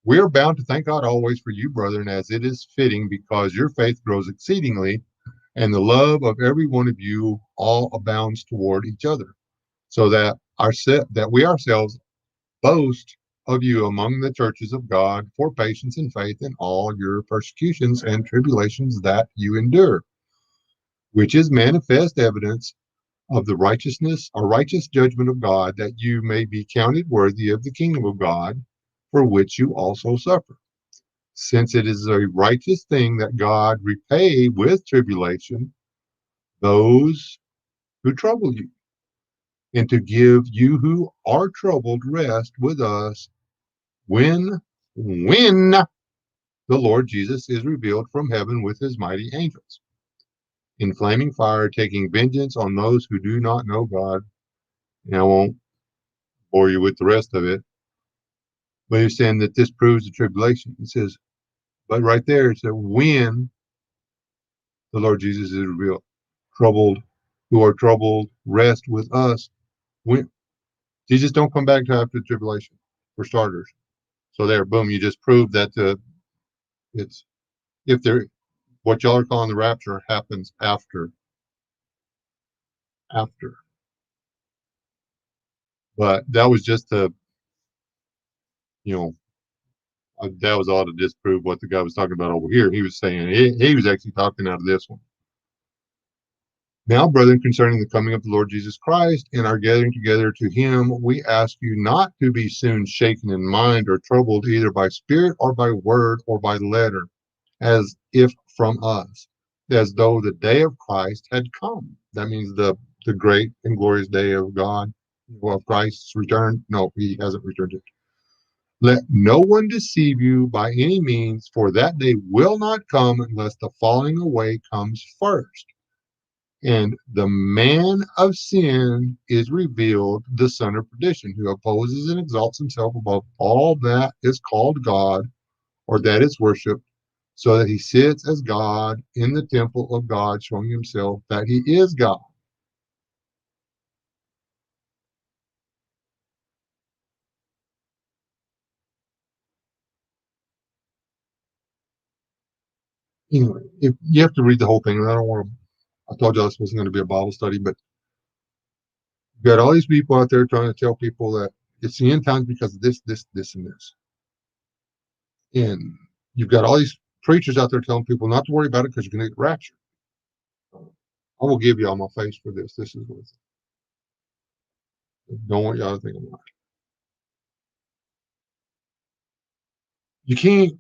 We are bound to thank God always for you, brethren, as it is fitting, because your faith grows exceedingly, and the love of every one of you all abounds toward each other, so that we ourselves boast of you among the churches of God for patience and faith in all your persecutions and tribulations that you endure, which is manifest evidence of the righteousness or righteous judgment of God, that you may be counted worthy of the kingdom of God, for which you also suffer. Since it is a righteous thing that God repay with tribulation those who trouble you, and to give you who are troubled rest with us when the Lord Jesus is revealed from heaven with his mighty angels in flaming fire, taking vengeance on those who do not know God. And I won't bore you with the rest of it, but he's saying that this proves the tribulation. It says, but right there, it said, when the Lord Jesus is revealed, troubled, who are troubled, rest with us. When Jesus don't come back to after the tribulation, for starters. So there, boom, you just proved that it's if there what y'all are calling the rapture happens after. But that was just to, you know, that was all to disprove what the guy was talking about over here. He was saying he was actually talking out of this one. Now, brethren, concerning the coming of the Lord Jesus Christ and our gathering together to him, we ask you not to be soon shaken in mind or troubled either by spirit or by word or by letter, as if from us, as though the day of Christ had come. That means the great and glorious day of God, of Christ's return. No, he hasn't returned yet. Let no one deceive you by any means, for that day will not come unless the falling away comes first. And the man of sin is revealed, the son of perdition, who opposes and exalts himself above all that is called God or that is worshipped, so that he sits as God in the temple of God, showing himself that he is God. Anyway, if you have to read the whole thing, and I don't want to, I told you this wasn't going to be a Bible study, but you got all these people out there trying to tell people that it's the end times because of this, this, this, and this. And you've got all these preachers out there telling people not to worry about it because you're going to get raptured. I will give y'all my face for this. This is what I don't want y'all to think about it. You can't,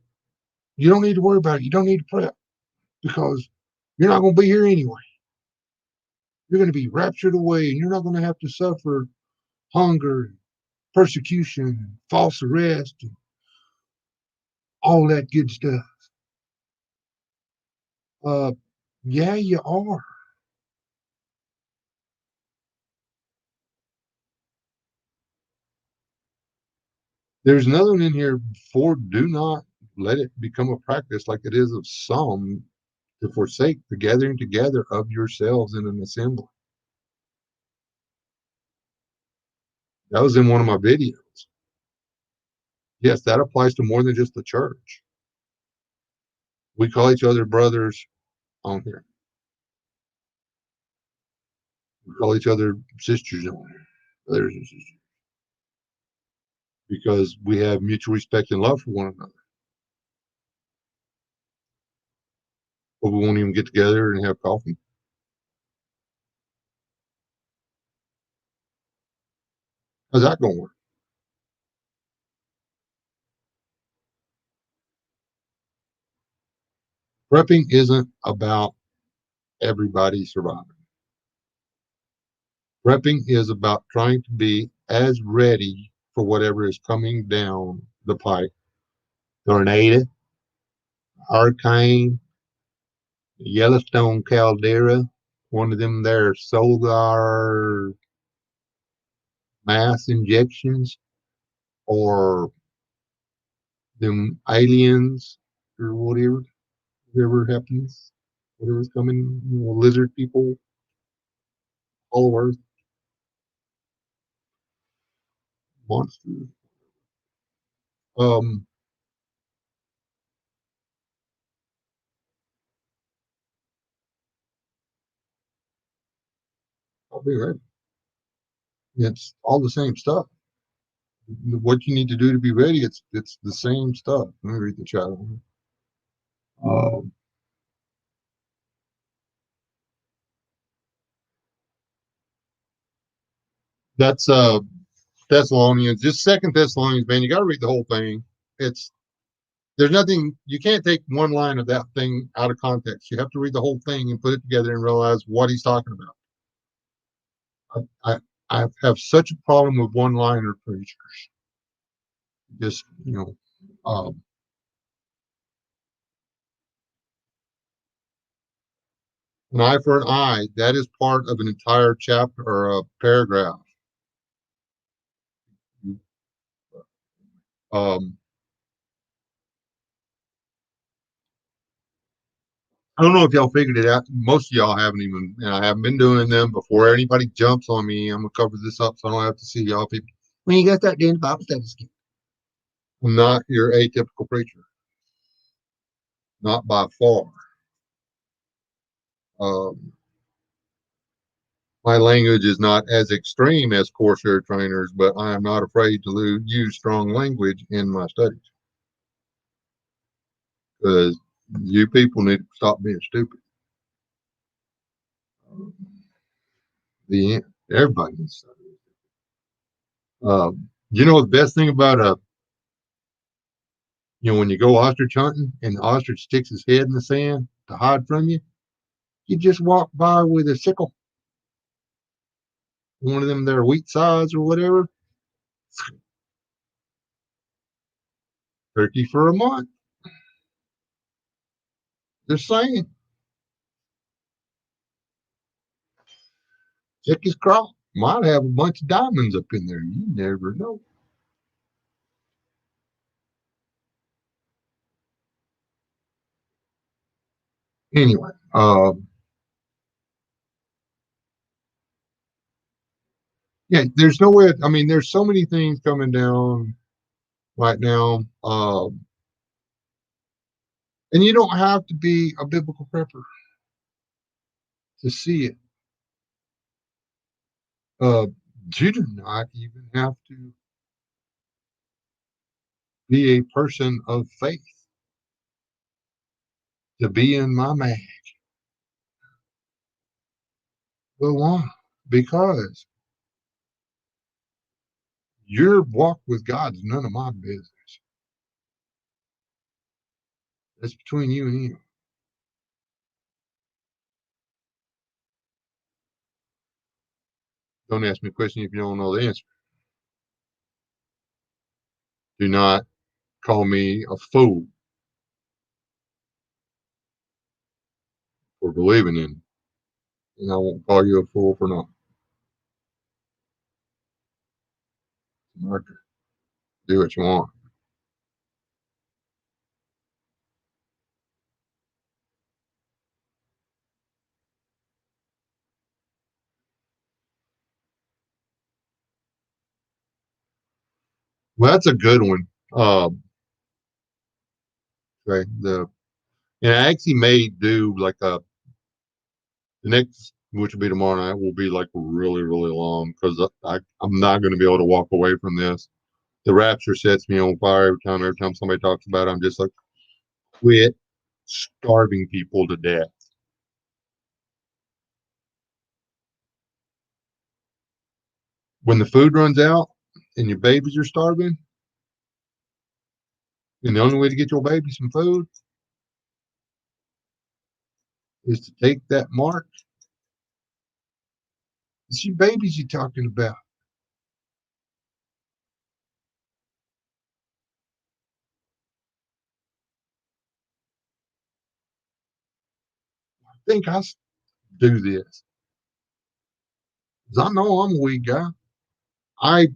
you don't need to worry about it. You don't need to prep because you're not going to be here anyway. You're going to be raptured away and you're not going to have to suffer hunger, persecution, false arrest, and all that good stuff. Uh, yeah, you are. There's another one in here for do not let it become a practice like it is of some to forsake the gathering together of yourselves in an assembly. That was in one of my videos. Yes, that applies to more than just the church. We call each other brothers on here. We call each other sisters on here. Brothers and sisters. Because we have mutual respect and love for one another. But we won't even get together and have coffee. How's that going to work? Prepping isn't about everybody surviving. Prepping is about trying to be as ready for whatever is coming down the pipe. Tornado, hurricane, Yellowstone caldera, one of them there solar mass injections, or them aliens, or whatever happens, whatever's coming, lizard people, all Earth monsters. Um, I'll be ready. It's all the same stuff. What you need to do to be ready, it's the same stuff. Let me read the chat. Um, that's Thessalonians, just Second Thessalonians, man. You got to read the whole thing. It's there's nothing you can't take one line of that thing out of context. You have to read the whole thing and put it together and realize what he's talking about. I have such a problem with one-liner preachers. Just an eye for an eye. That is part of an entire chapter or a paragraph. Um, I don't know if y'all figured it out. Most of y'all haven't even, and I haven't been doing them before anybody jumps on me. I'm gonna cover this up so I don't have to see y'all people. When you got that doing Bible studies again. I'm not your atypical preacher, not by far. Um, My language is not as extreme as Corsair trainers, but I am not afraid to use strong language in my studies because you people need to stop being stupid. The end. Everybody needs to stop being stupid. You know the best thing about when you go ostrich hunting and the ostrich sticks his head in the sand to hide from you, you just walk by with a sickle, one of them their wheat size or whatever. Turkey for a month. Just saying. Check his crop. Might have a bunch of diamonds up in there. You never know. Anyway, yeah, there's no way. I mean, there's so many things coming down right now. And you don't have to be a biblical prepper to see it. Uh, you do not even have to be a person of faith to be in my mag. Well, why? Because your walk with God is none of my business. That's between you and him. Don't ask me a question if you don't know the answer. Do not call me a fool for believing in it, and I won't call you a fool for not. Marker, do what you want. Well, that's a good one. Okay, and I actually may do like the next, which will be tomorrow night, will be like really, really long because I'm not going to be able to walk away from this. The rapture sets me on fire every time. Every time somebody talks about it, I'm just like, quit starving people to death. When the food runs out and your babies are starving, and the only way to get your baby some food is to take that mark. It's your babies you're talking about. I think I do this because I know I'm a weak guy. I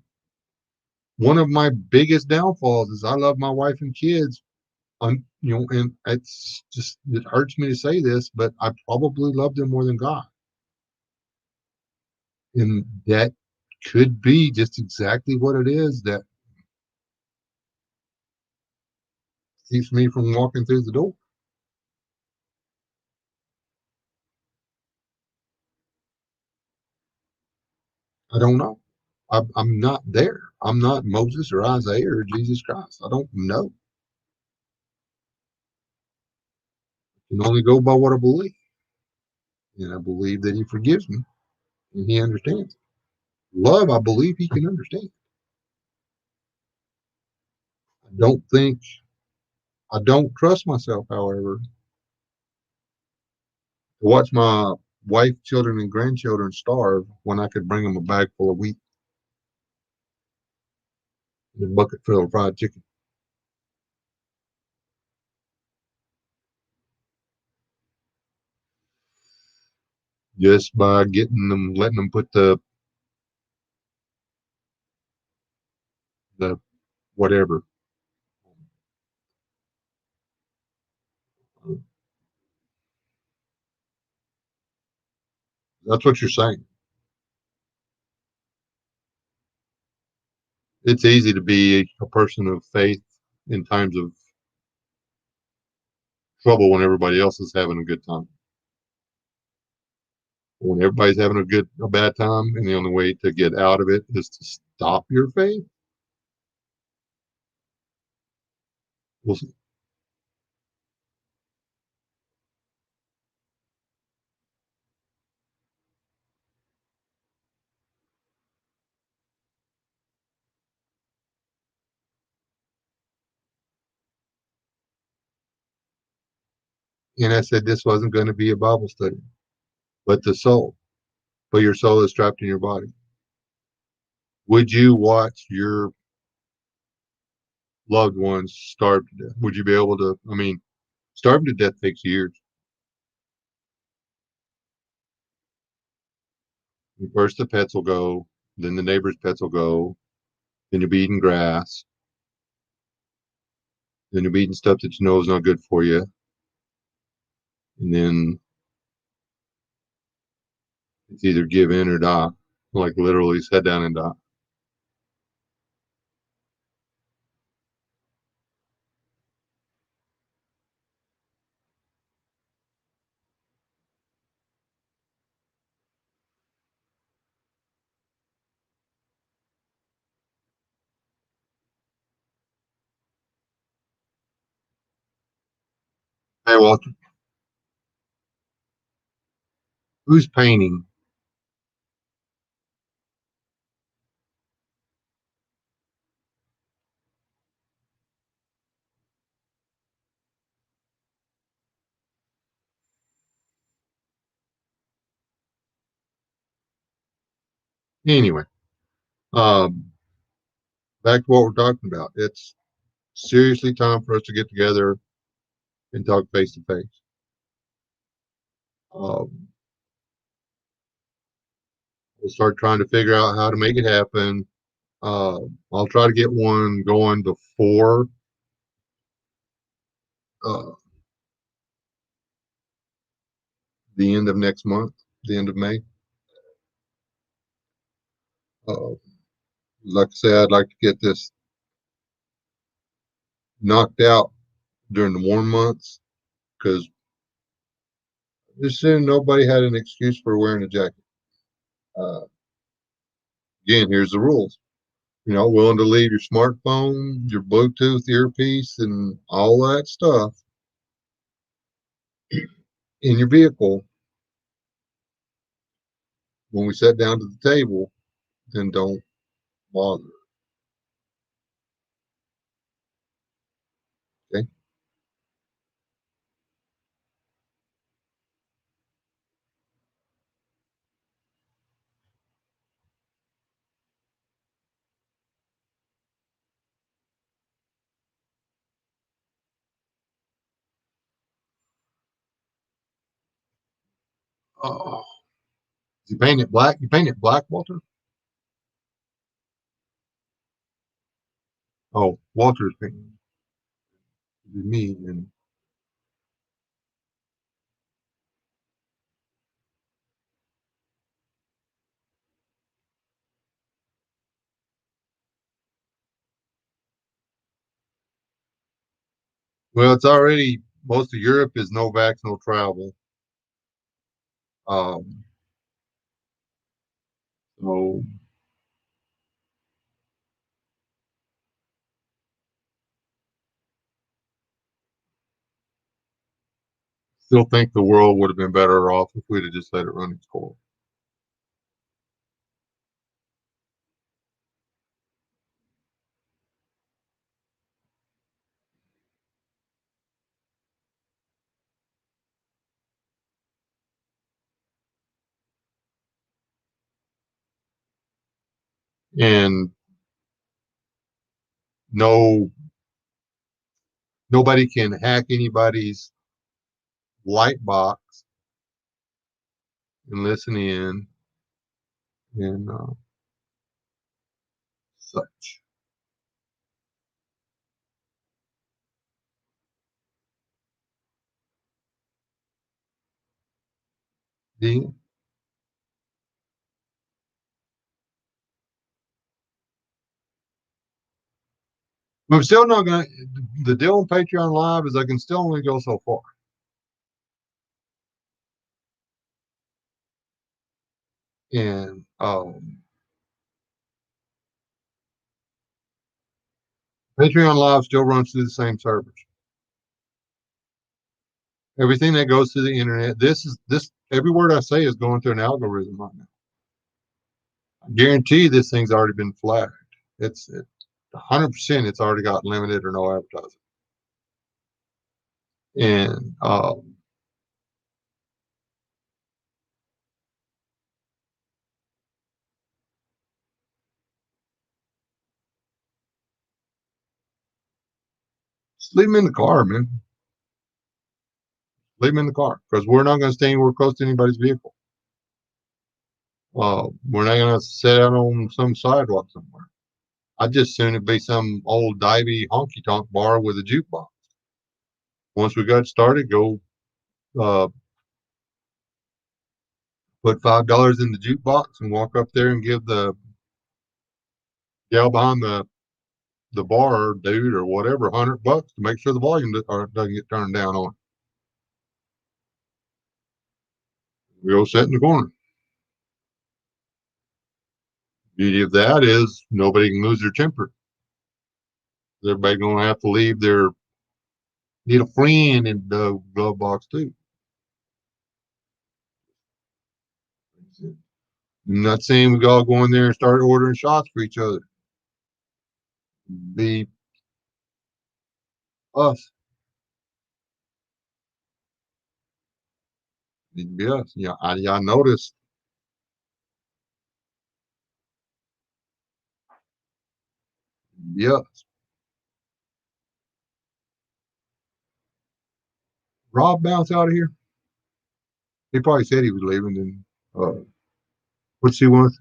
One of my biggest downfalls is I love my wife and kids. And it hurts me to say this, but I probably love them more than God, and that could be just exactly what it is that keeps me from walking through the door. I don't know. I'm not there. I'm not Moses or Isaiah or Jesus Christ. I don't know. I can only go by what I believe, and I believe that He forgives me and He understands. Love, I believe He can understand. I don't think I don't trust myself, however, to watch my wife, children, and grandchildren starve when I could bring them a bag full of wheat and a bucket full of fried chicken just by letting them put the whatever. That's what you're saying. It's easy to be a person of faith in times of trouble when everybody else is having a good time. when everybody's having a bad time, and the only way to get out of it is to stop your faith. We'll see. And I said this wasn't going to be a Bible study, but the soul, but your soul is trapped in your body. Would you watch your loved ones starve to death? Would you be able to? I mean, starving to death takes years. First, the pets will go, then the neighbor's pets will go, then you'll be eating grass, then you'll be eating stuff that you know is not good for you, and then it's either give in or die, like literally sit down and die. Hey, Walter, who's painting? Anyway, um, back to what we're talking about. It's seriously time for us to get together and talk face to face. We'll start trying to figure out how to make it happen. Uh, I'll try to get one going before uh, the end of next month, the end of May. Uh, like I said, I'd like to get this knocked out during the warm months because just soon nobody had an excuse for wearing a jacket. Uh, Again, here's the rules. You know, willing to leave your smartphone, your Bluetooth earpiece, and all that stuff in your vehicle when we sit down to the table, then don't bother. Okay. Oh, you paint it black? You paint it black, Walter? Oh, Walter's painting me. And well, it's already most of Europe is no vax, no travel. Um, so still think the world would have been better off if we'd have just let it run its course. And no, nobody can hack anybody's light box and listen in and such. The, I'm still not going to, the deal on Patreon Live is I can still only go so far. And Patreon Live still runs through the same servers. Everything that goes to the internet, this every word I say is going through an algorithm right now. I guarantee this thing's already been flagged. It's 100%. It's already got limited or no advertising. And just leave them in the car, man. Leave them in the car because we're not going to stay anywhere close to anybody's vehicle. We're not going to sit out on some sidewalk somewhere. I'd just soon it be some old divey honky tonk bar with a jukebox. Once we got started, go uh, put $5 in the jukebox and walk up there and give the gal behind the bar dude or whatever $100 to make sure the volume doesn't get turned down on. We go sit in the corner. Beauty of that is nobody can lose their temper. Everybody gonna have to leave their little friend in the glove box too. I'm not saying we all go in there and start ordering shots for each other. Be us. It'd be us. Yeah, I noticed. Be us. Rob bounced out of here. He probably said he was leaving. And what's he want?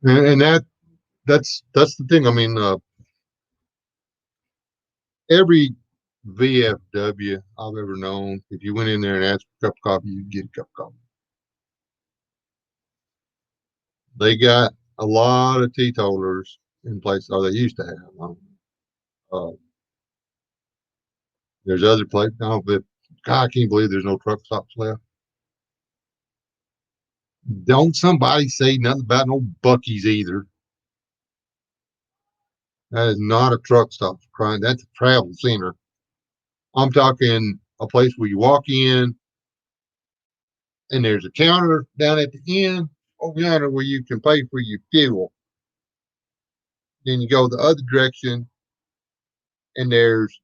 And that's the thing. I mean, every VFW I've ever known, if you went in there and asked for a cup of coffee, you'd get a cup of coffee. They got a lot of teetotalers in place, or they used to have. Uh, there's other places now, but God, I can't believe there's no truck stops left. Don't somebody say nothing about no Bucky's either. That is not a truck stop, crying. That's a travel center. I'm talking a place where you walk in and there's a counter down at the end over yonder where you can pay for your fuel. Then you go the other direction and there's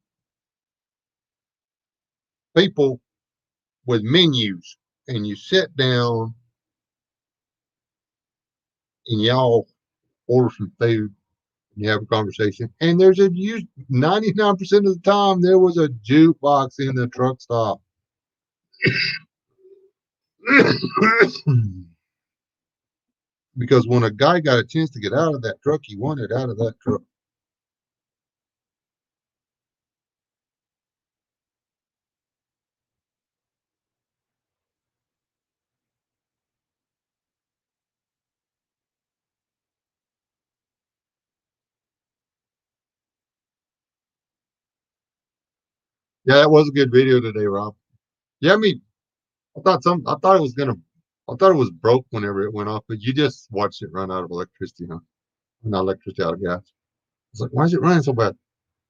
people with menus and you sit down and y'all order some food and you have a conversation. And there's 99% of the time there was a jukebox in the truck stop. Because when a guy got a chance to get out of that truck, he wanted out of that truck. Yeah, that was a good video today, Rob. Yeah, I mean, I thought it was gonna, I thought it was broke whenever it went off, but you just watched it run out of electricity, huh? Not electricity, out of gas. It's like, why is it running so bad?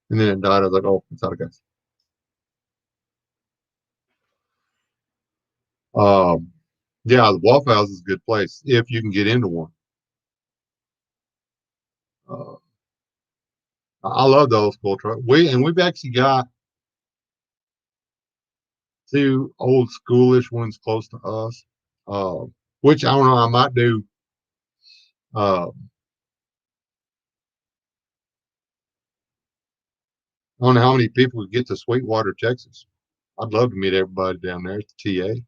And then it died. I was like, oh, it's out of gas. Um, yeah, the Waffle House is a good place if you can get into one. Uh, I love the old school truck. We've actually got two old schoolish ones close to us, uh, which I don't know. I might do. I don't know how many people would get to Sweetwater, Texas. I'd love to meet everybody down there at the TA.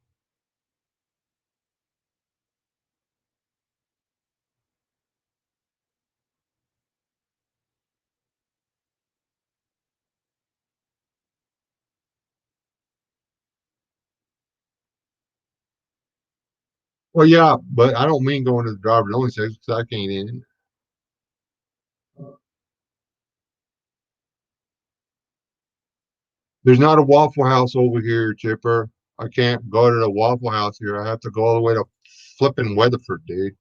Well, yeah, but I don't mean going to the driver's only section because I can't in. There's not a Waffle House over here, Chipper. I can't go to the Waffle House here. I have to go all the way to flipping Weatherford, dude.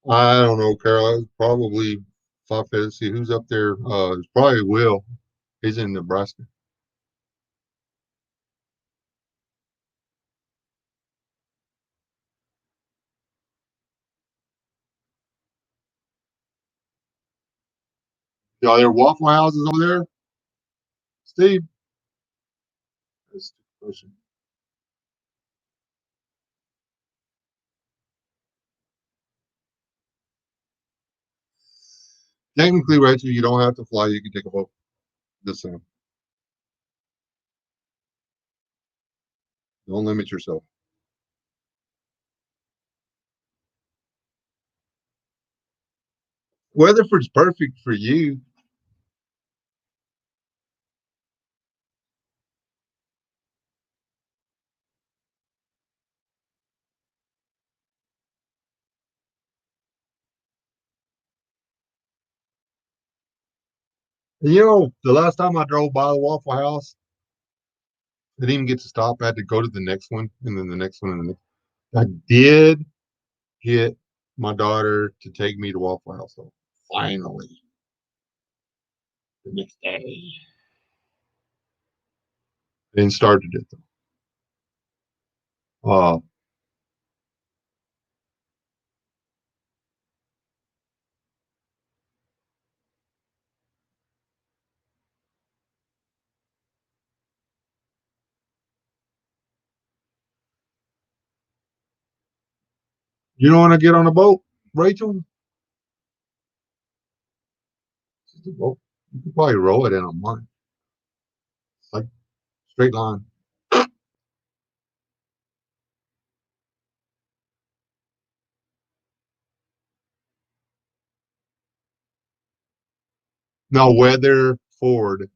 I don't know, Carol. It's probably let's see who's up there. It's probably Will. He's in Nebraska. Are there Waffle Houses over there, Steve? That's the question. Technically, Rachel, you don't have to fly. You can take a boat. Just saying. Don't limit yourself. Weatherford's perfect for you. And the last time I drove by the Waffle House, I didn't even get to stop. I had to go to the next one, and then the next one, and the next. I did get my daughter to take me to Waffle House, though. Finally, the next day. Then started it though. You don't want to get on a boat, Rachel? The boat. You could probably row it in a month, like straight line. No, Weatherford.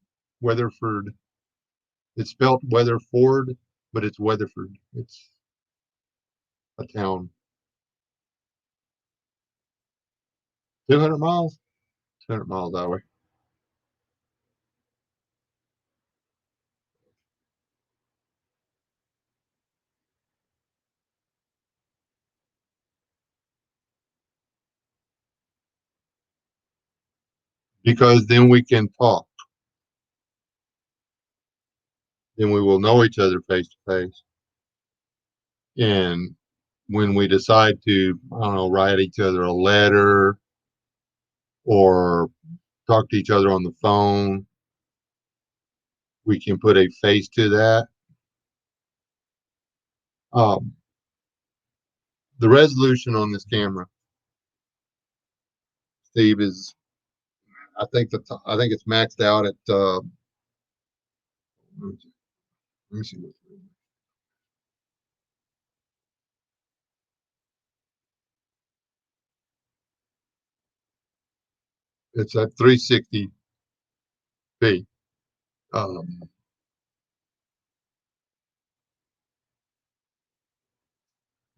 It's spelled Weatherford, but it's Weatherford. It's a town. 200 miles? 200 miles that way. Because then we can talk. Then we will know each other face to face. And when we decide to, I don't know, write each other a letter or talk to each other on the phone, we can put a face to that. Um, the resolution on this camera, Steve, is I think it's maxed out at let me see what it's at 360p. Um,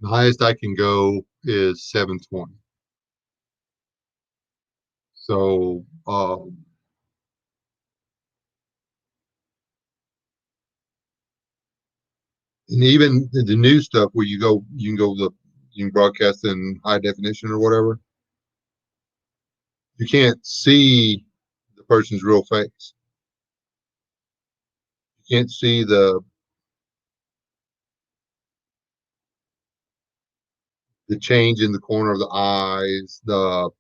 the highest I can go is 720. So and even the new stuff where you can broadcast in high definition or whatever. You can't see the person's real face. You can't see the change in the corner of the eyes, the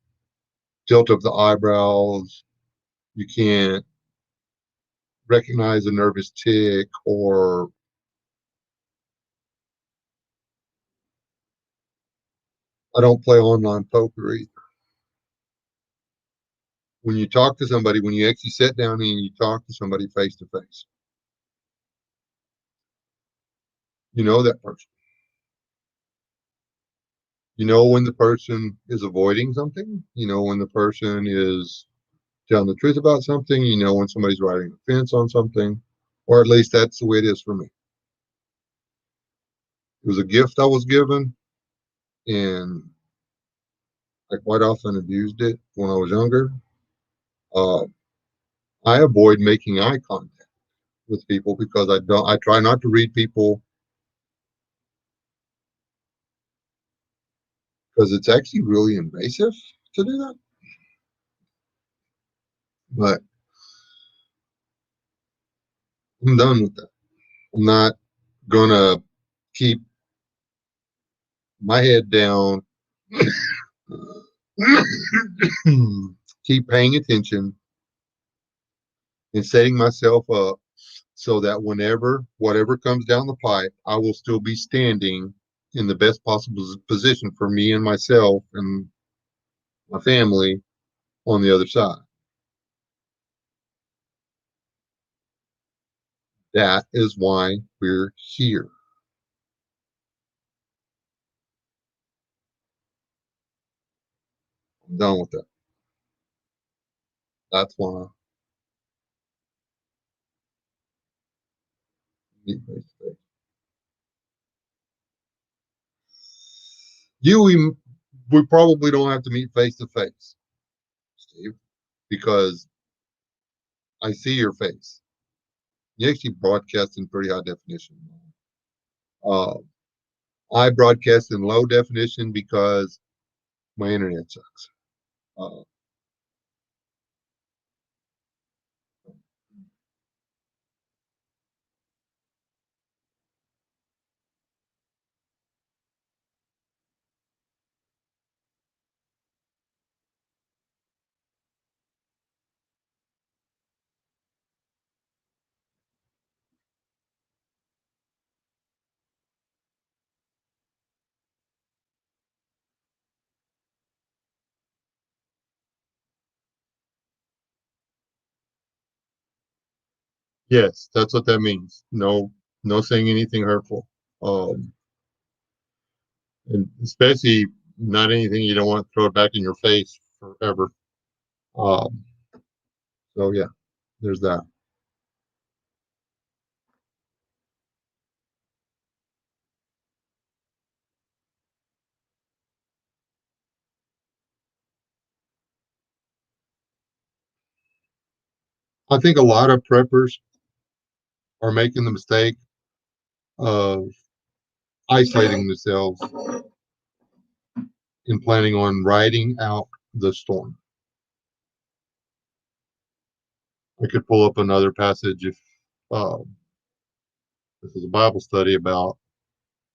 tilt of the eyebrows. You can't recognize a nervous tick, or I don't play online poker either. When you talk to somebody, when you actually sit down and you talk to somebody face to face, you know that person. You know when the person is avoiding something. You know when the person is telling the truth about something. You know when somebody's riding the fence on something, or at least that's the way it is for me. It was a gift I was given, and I quite often abused it when I was younger. Uh, I avoid making eye contact with people because I don't. I try not to read people because it's actually really invasive to do that. But I'm done with that. I'm not gonna keep my head down, keep paying attention, and setting myself up so that whenever whatever comes down the pipe, I will still be standing in the best possible position for me and myself and my family on the other side. That is why we're here. I'm done with that. That's why I meet face to face. You, we probably don't have to meet face to face, Steve, because I see your face. You actually broadcast in pretty high definition. Uh, I broadcast in low definition because my internet sucks. Uh, yes, that's what that means. No, no saying anything hurtful. Um, and especially not anything you don't want to throw it back in your face forever. Um, so yeah, there's that. I think a lot of preppers are making the mistake of isolating themselves and planning on riding out the storm. I could pull up another passage if this is a Bible study about,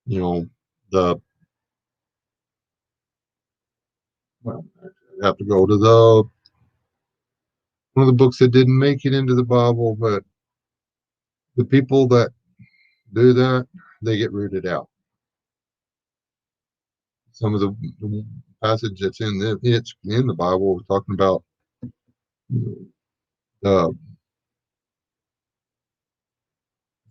you know, the, well, I have to go to the, one of the books that didn't make it into the Bible, but the people that do that, they get rooted out. Some of the passage that's in it's in the Bible talking about, you know,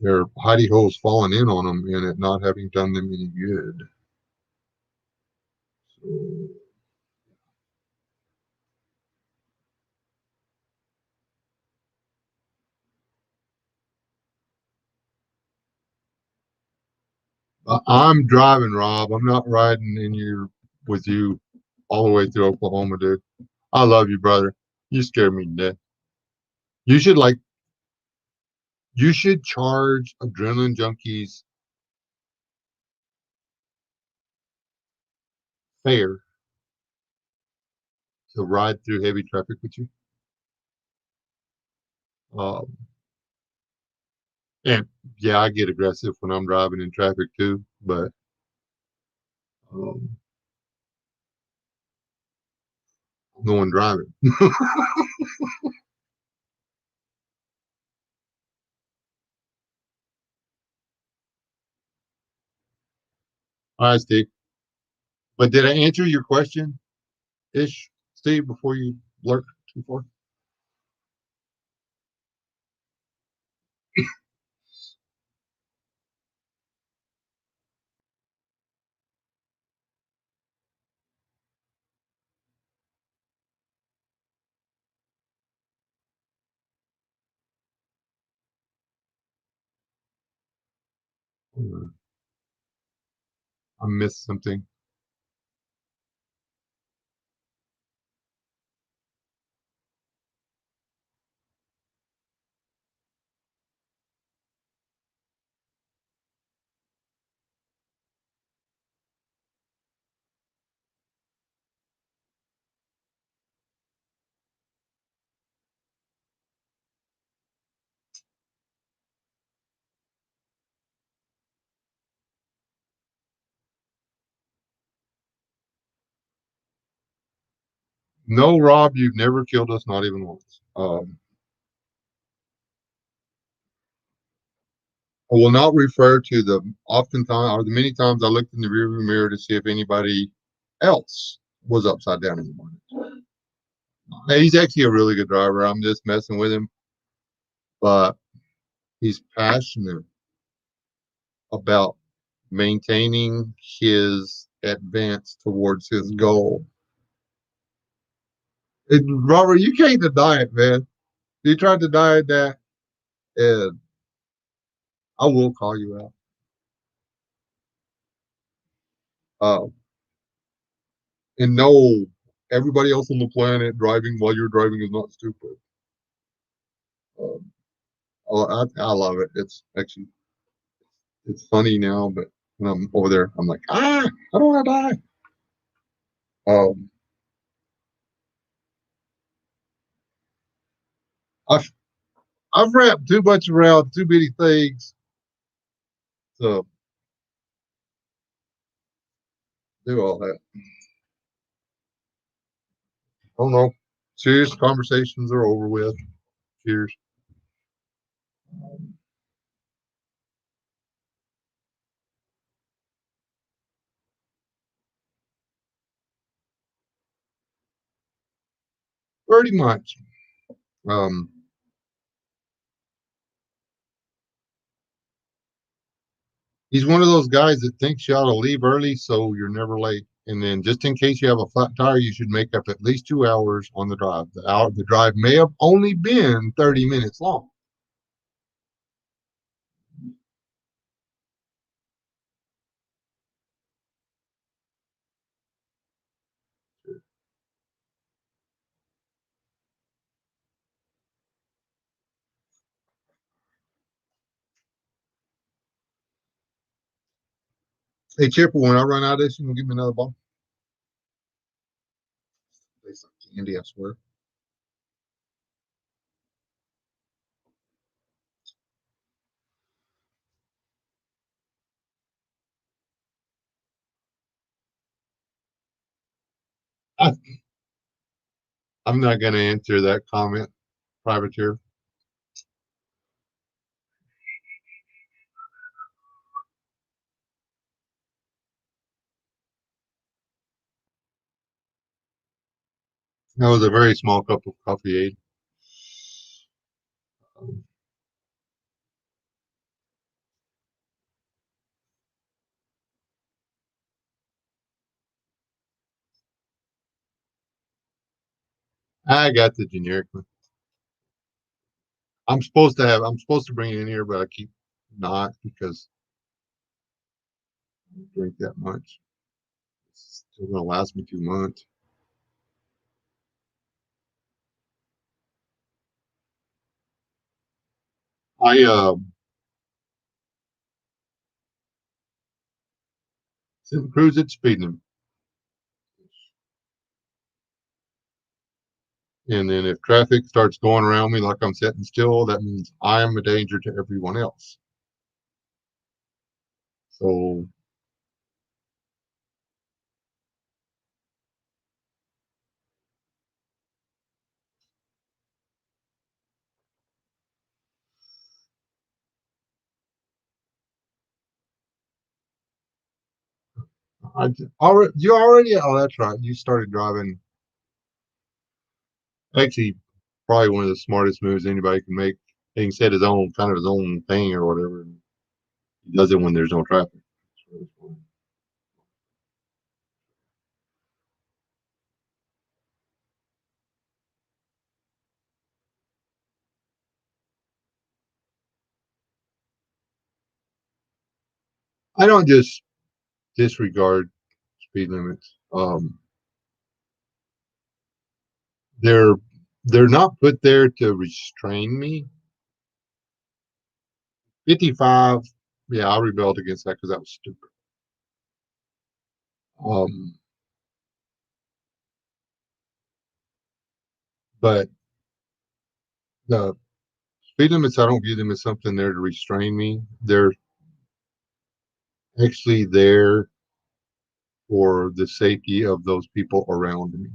their hidey holes falling in on them and it not having done them any good. So I'm driving, Rob. I'm not riding in your with you all the way through Oklahoma, dude. I love you, brother. You scared me to death. You should like you should charge adrenaline junkies fare to ride through heavy traffic with you. Um, and yeah, I get aggressive when I'm driving in traffic too, but um, I'm the one driving. All right, Steve. But did I answer your question ish, Steve, before you lurk too far? I missed something. No, Rob, you've never killed us, not even once. I will not refer to the oftentimes or the many times I looked in the rearview mirror to see if anybody else was upside down in the morning. Hey, he's actually a really good driver. I'm just messing with him, but he's passionate about maintaining his advance towards his goal. And Robert, you can't deny it, man. You tried to deny that, and I will call you out. Uh, and no, everybody else on the planet driving while you're driving is not stupid. Um, I love it. It's actually it's funny now, but when I'm over there, I'm like, I don't want to die. Um, I've I've wrapped too much around too many things to do all that. I don't know. Serious conversations are over with. Cheers. Pretty much. Um, he's one of those guys that thinks you ought to leave early so you're never late. And then just in case you have a flat tire, you should make up at least 2 hours on the drive. The drive may have only been 30 minutes long. Hey, Chipper, when I run out of this, you can give me another ball. Tastes like candy, I swear. I, I'm not going to answer that comment, privateer. That was a very small cup of coffee aid. I got the generic one. I'm supposed to bring it in here, but I keep not because I don't drink that much. It's still gonna last me 2 months. I cruise at speed limit, and then if traffic starts going around me like I'm sitting still, that means I am a danger to everyone else. So already you already oh that's right. You started driving. Actually, probably one of the smartest moves anybody can make. He can set his own kind of his own thing or whatever. He does it when there's no traffic. I don't just disregard speed limits. They're they're not put there to restrain me. 55, yeah, I rebelled against that because that was stupid. Um, but the speed limits, I don't view them as something there to restrain me. They're actually there for the safety of those people around me.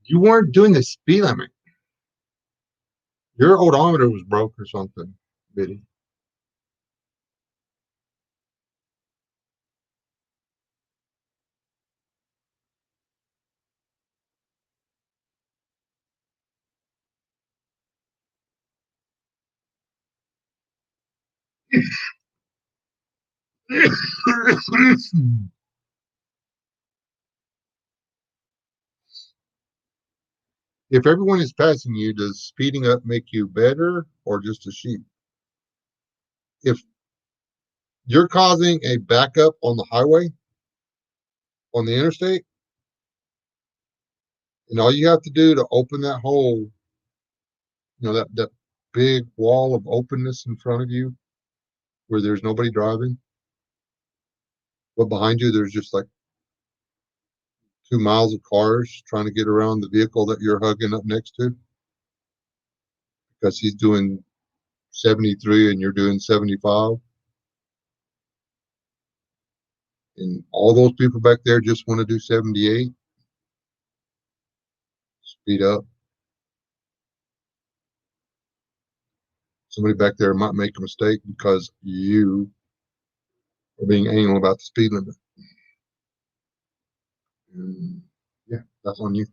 You weren't doing the speed limit. Your odometer was broke or something, Biddy. If everyone is passing you, does speeding up make you better or just a sheep? If you're causing a backup on the highway, on the interstate, and all you have to do to open that hole, that big wall of openness in front of you where there's nobody driving, but behind you there's just like 2 miles of cars trying to get around the vehicle that you're hugging up next to because he's doing 73 and you're doing 75. And all those people back there just want to do 78, speed up. Somebody back there might make a mistake because you are being anal about the speed limit. And yeah, that's on you.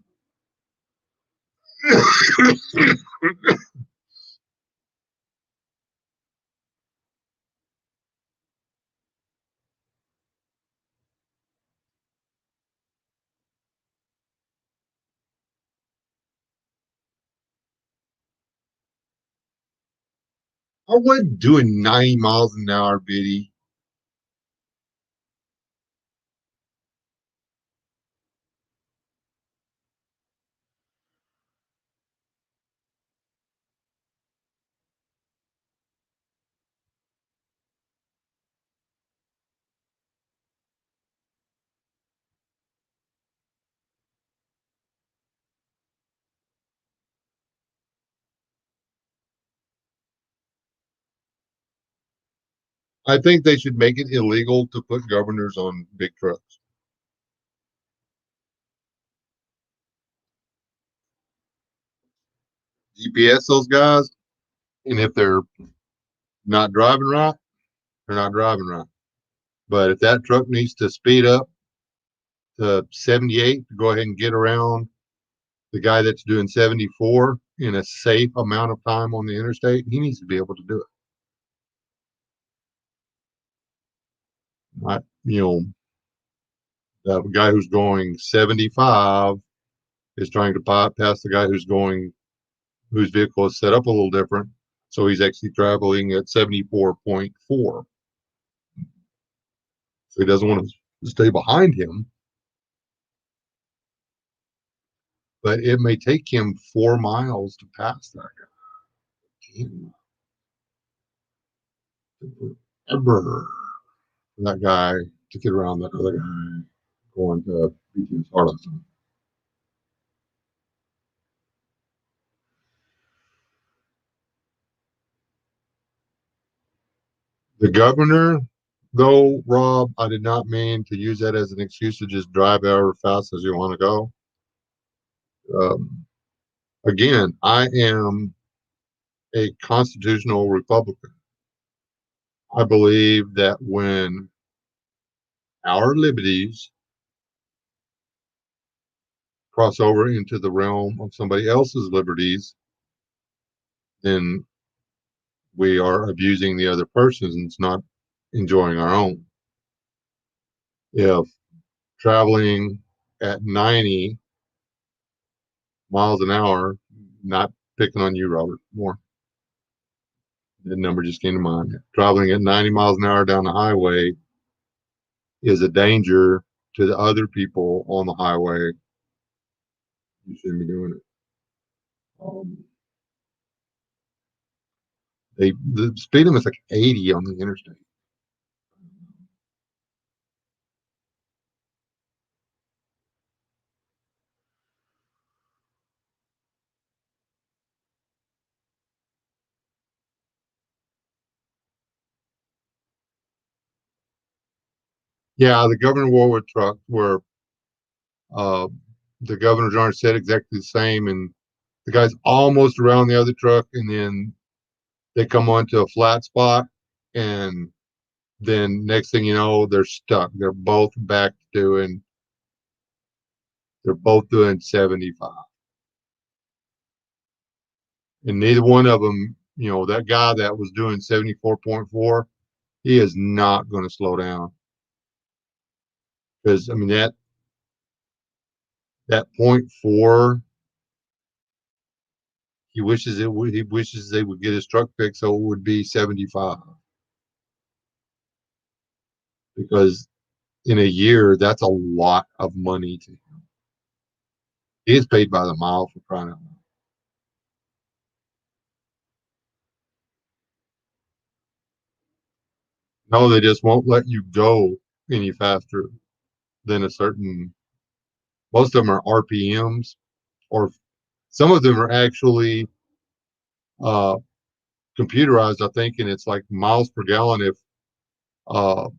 I wasn't doing 90 miles an hour, Biddy. I think they should make it illegal to put governors on big trucks. GPS those guys, and if they're not driving right, they're not driving right. But if that truck needs to speed up to 78 to go ahead and get around the guy that's doing 74 in a safe amount of time on the interstate, he needs to be able to do it. Not, the guy who's going 75 is trying to pass the guy whose vehicle is set up a little different. So he's actually traveling at 74.4. So he doesn't want to stay behind him, but it may take him 4 miles to pass that guy. Ever that guy to get around that other guy going to beat his heart on something. The governor, though, Rob, I did not mean to use that as an excuse to just drive however fast as you want to go. Um, Again, I am a constitutional Republican. I believe that when our liberties cross over into the realm of somebody else's liberties, then we are abusing the other person's and it's not enjoying our own. If traveling at 90 miles an hour, not picking on you, Robert, more. The number just came to mind. Traveling at 90 miles an hour down the highway is a danger to the other people on the highway. You shouldn't be doing it. Um, the speed limit is like 80 on the interstate. Yeah, the governor war with truck where uh, the governor general said exactly the same, and the guy's almost around the other truck, and then they come onto a flat spot, and then next thing you know, they're stuck. They're both doing 75, and neither one of them, that guy that was doing 74.4, he is not going to slow down because I mean that point four, he wishes they would get his truck fixed so it would be 75 because in a year that's a lot of money to him. He is paid by the mile for crying out loud. No, they just won't let you go any faster than a certain. Most of them are RPMs, or some of them are actually uh, computerized, I think, and it's like miles per gallon. If uh,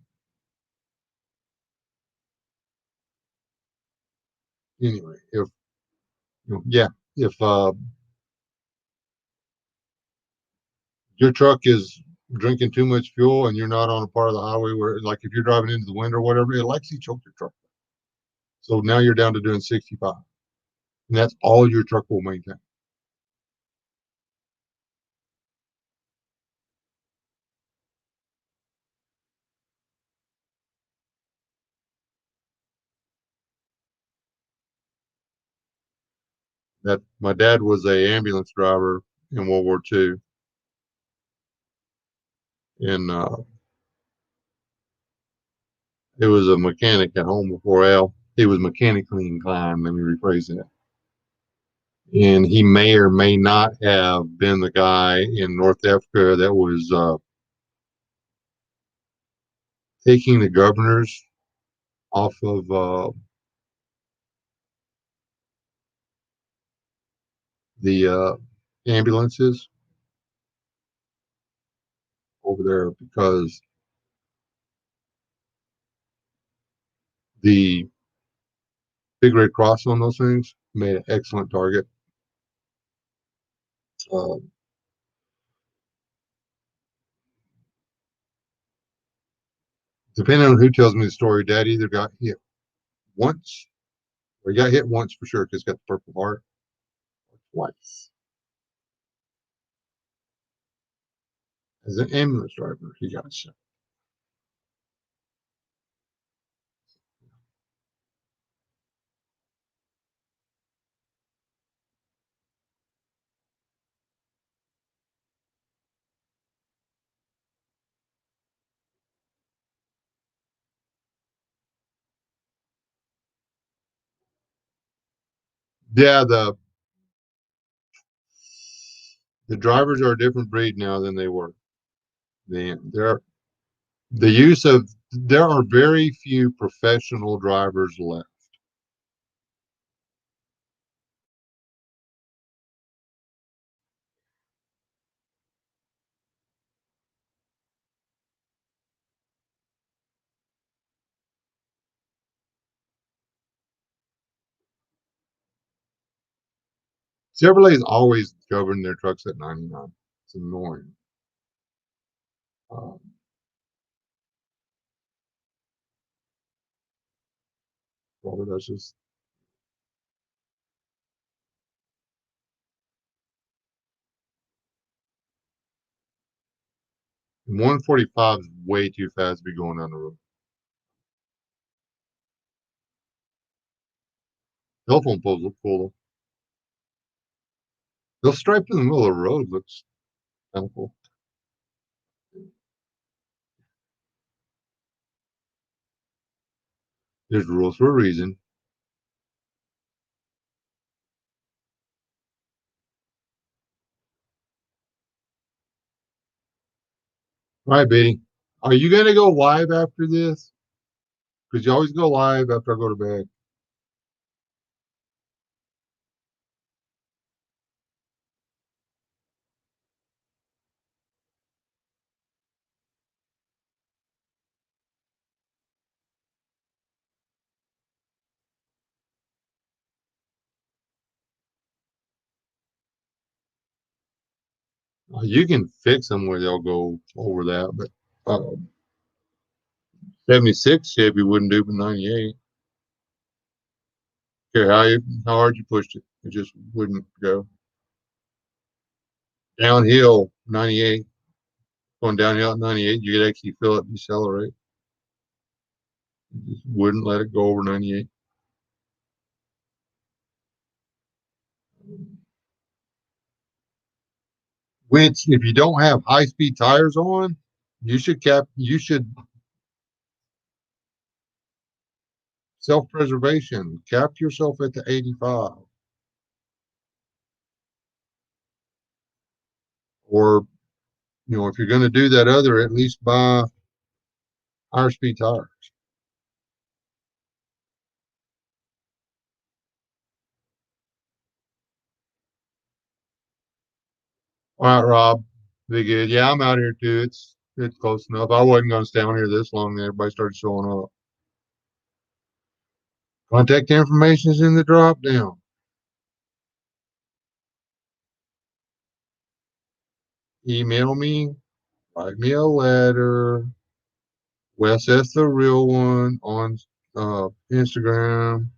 anyway, if yeah, if your truck is drinking too much fuel and you're not on a part of the highway where, like, if you're driving into the wind or whatever, it likes to choke your truck. So now you're down to doing 65, and that's all your truck will maintain. That my dad was a ambulance driver in World War II, and it was a mechanic at home before Al. He was mechanically inclined. Let me rephrase that. And he may or may not have been the guy in North Africa that was taking the governors off of the ambulances over there because the big red cross on those things made an excellent target. Uh, Depending on who tells me the story, Dad either got hit once, or he got hit once for sure because he's got the Purple Heart, or twice. As an ambulance driver, he got shot. Yeah, the drivers are a different breed now than they were. They're the use of there are very few professional drivers left. Chevrolet's always governed their trucks at 99. It's annoying. Um, well, that's just 145 is way too fast to be going down the road. Telephone poles look cool though. Those striped in the middle of the road looks kind of cool. There's rules for a reason. All right, Betty. Are you gonna go live after this? Because you always go live after I go to bed. You can fix them where they'll go over that, but 76 Chevy wouldn't do, but 98. Care how hard you pushed it, it just wouldn't go. Downhill 98, going downhill at 98, you could actually feel it decelerate. It just wouldn't let it go over 98. Which, if you don't have high speed tires on, you should self preservation, cap yourself at the 85. Or, if you're going to do that other, at least buy higher speed tires. All right, Rob. Be good. Yeah, I'm out here too. It's close enough. I wasn't going to stay on here this long. And everybody started showing up. Contact information is in the drop down. Email me, write me a letter. Wes S the real one on Instagram.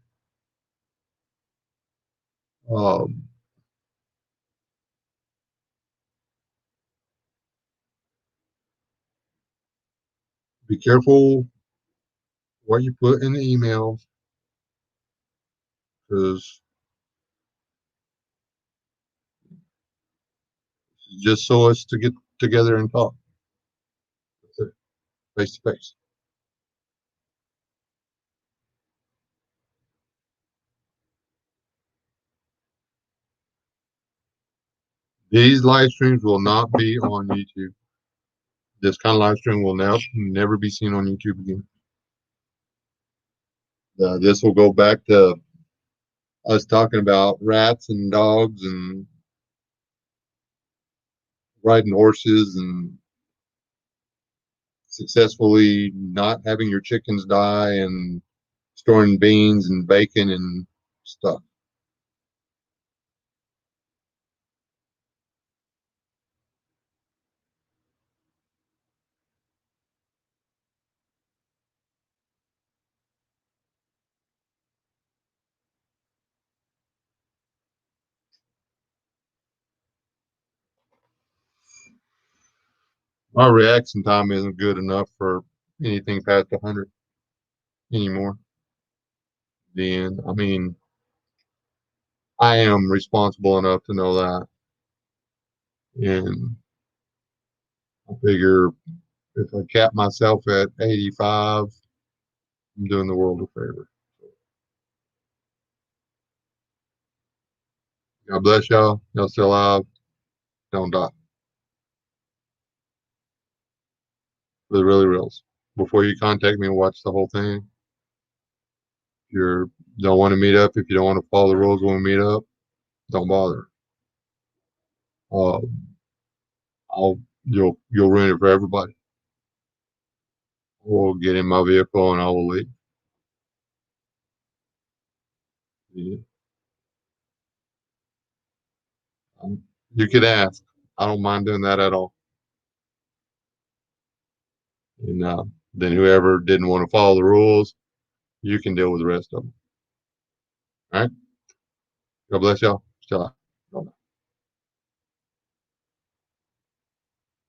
Um, be careful what you put in the email because just so us to get together and talk. That's it, face to face. These live streams will not be on YouTube. This kind of live stream will now never be seen on YouTube again. This will go back to us talking about rats and dogs and riding horses and successfully not having your chickens die and storing beans and bacon and stuff. My reaction time isn't good enough for anything past 100 anymore. Then, I mean, I am responsible enough to know that. And I figure if I cap myself at 85, I'm doing the world a favor. God bless y'all. Y'all still alive. Don't die. For the really reals. Before you contact me and watch the whole thing, if you don't want to meet up, if you don't want to follow the rules when we meet up, don't bother. Uh, you'll ruin it for everybody. We'll get in my vehicle and I will leave. Yeah. You could ask. I don't mind doing that at all. And then whoever didn't want to follow the rules, you can deal with the rest of them. All right. God bless y'all. Still out.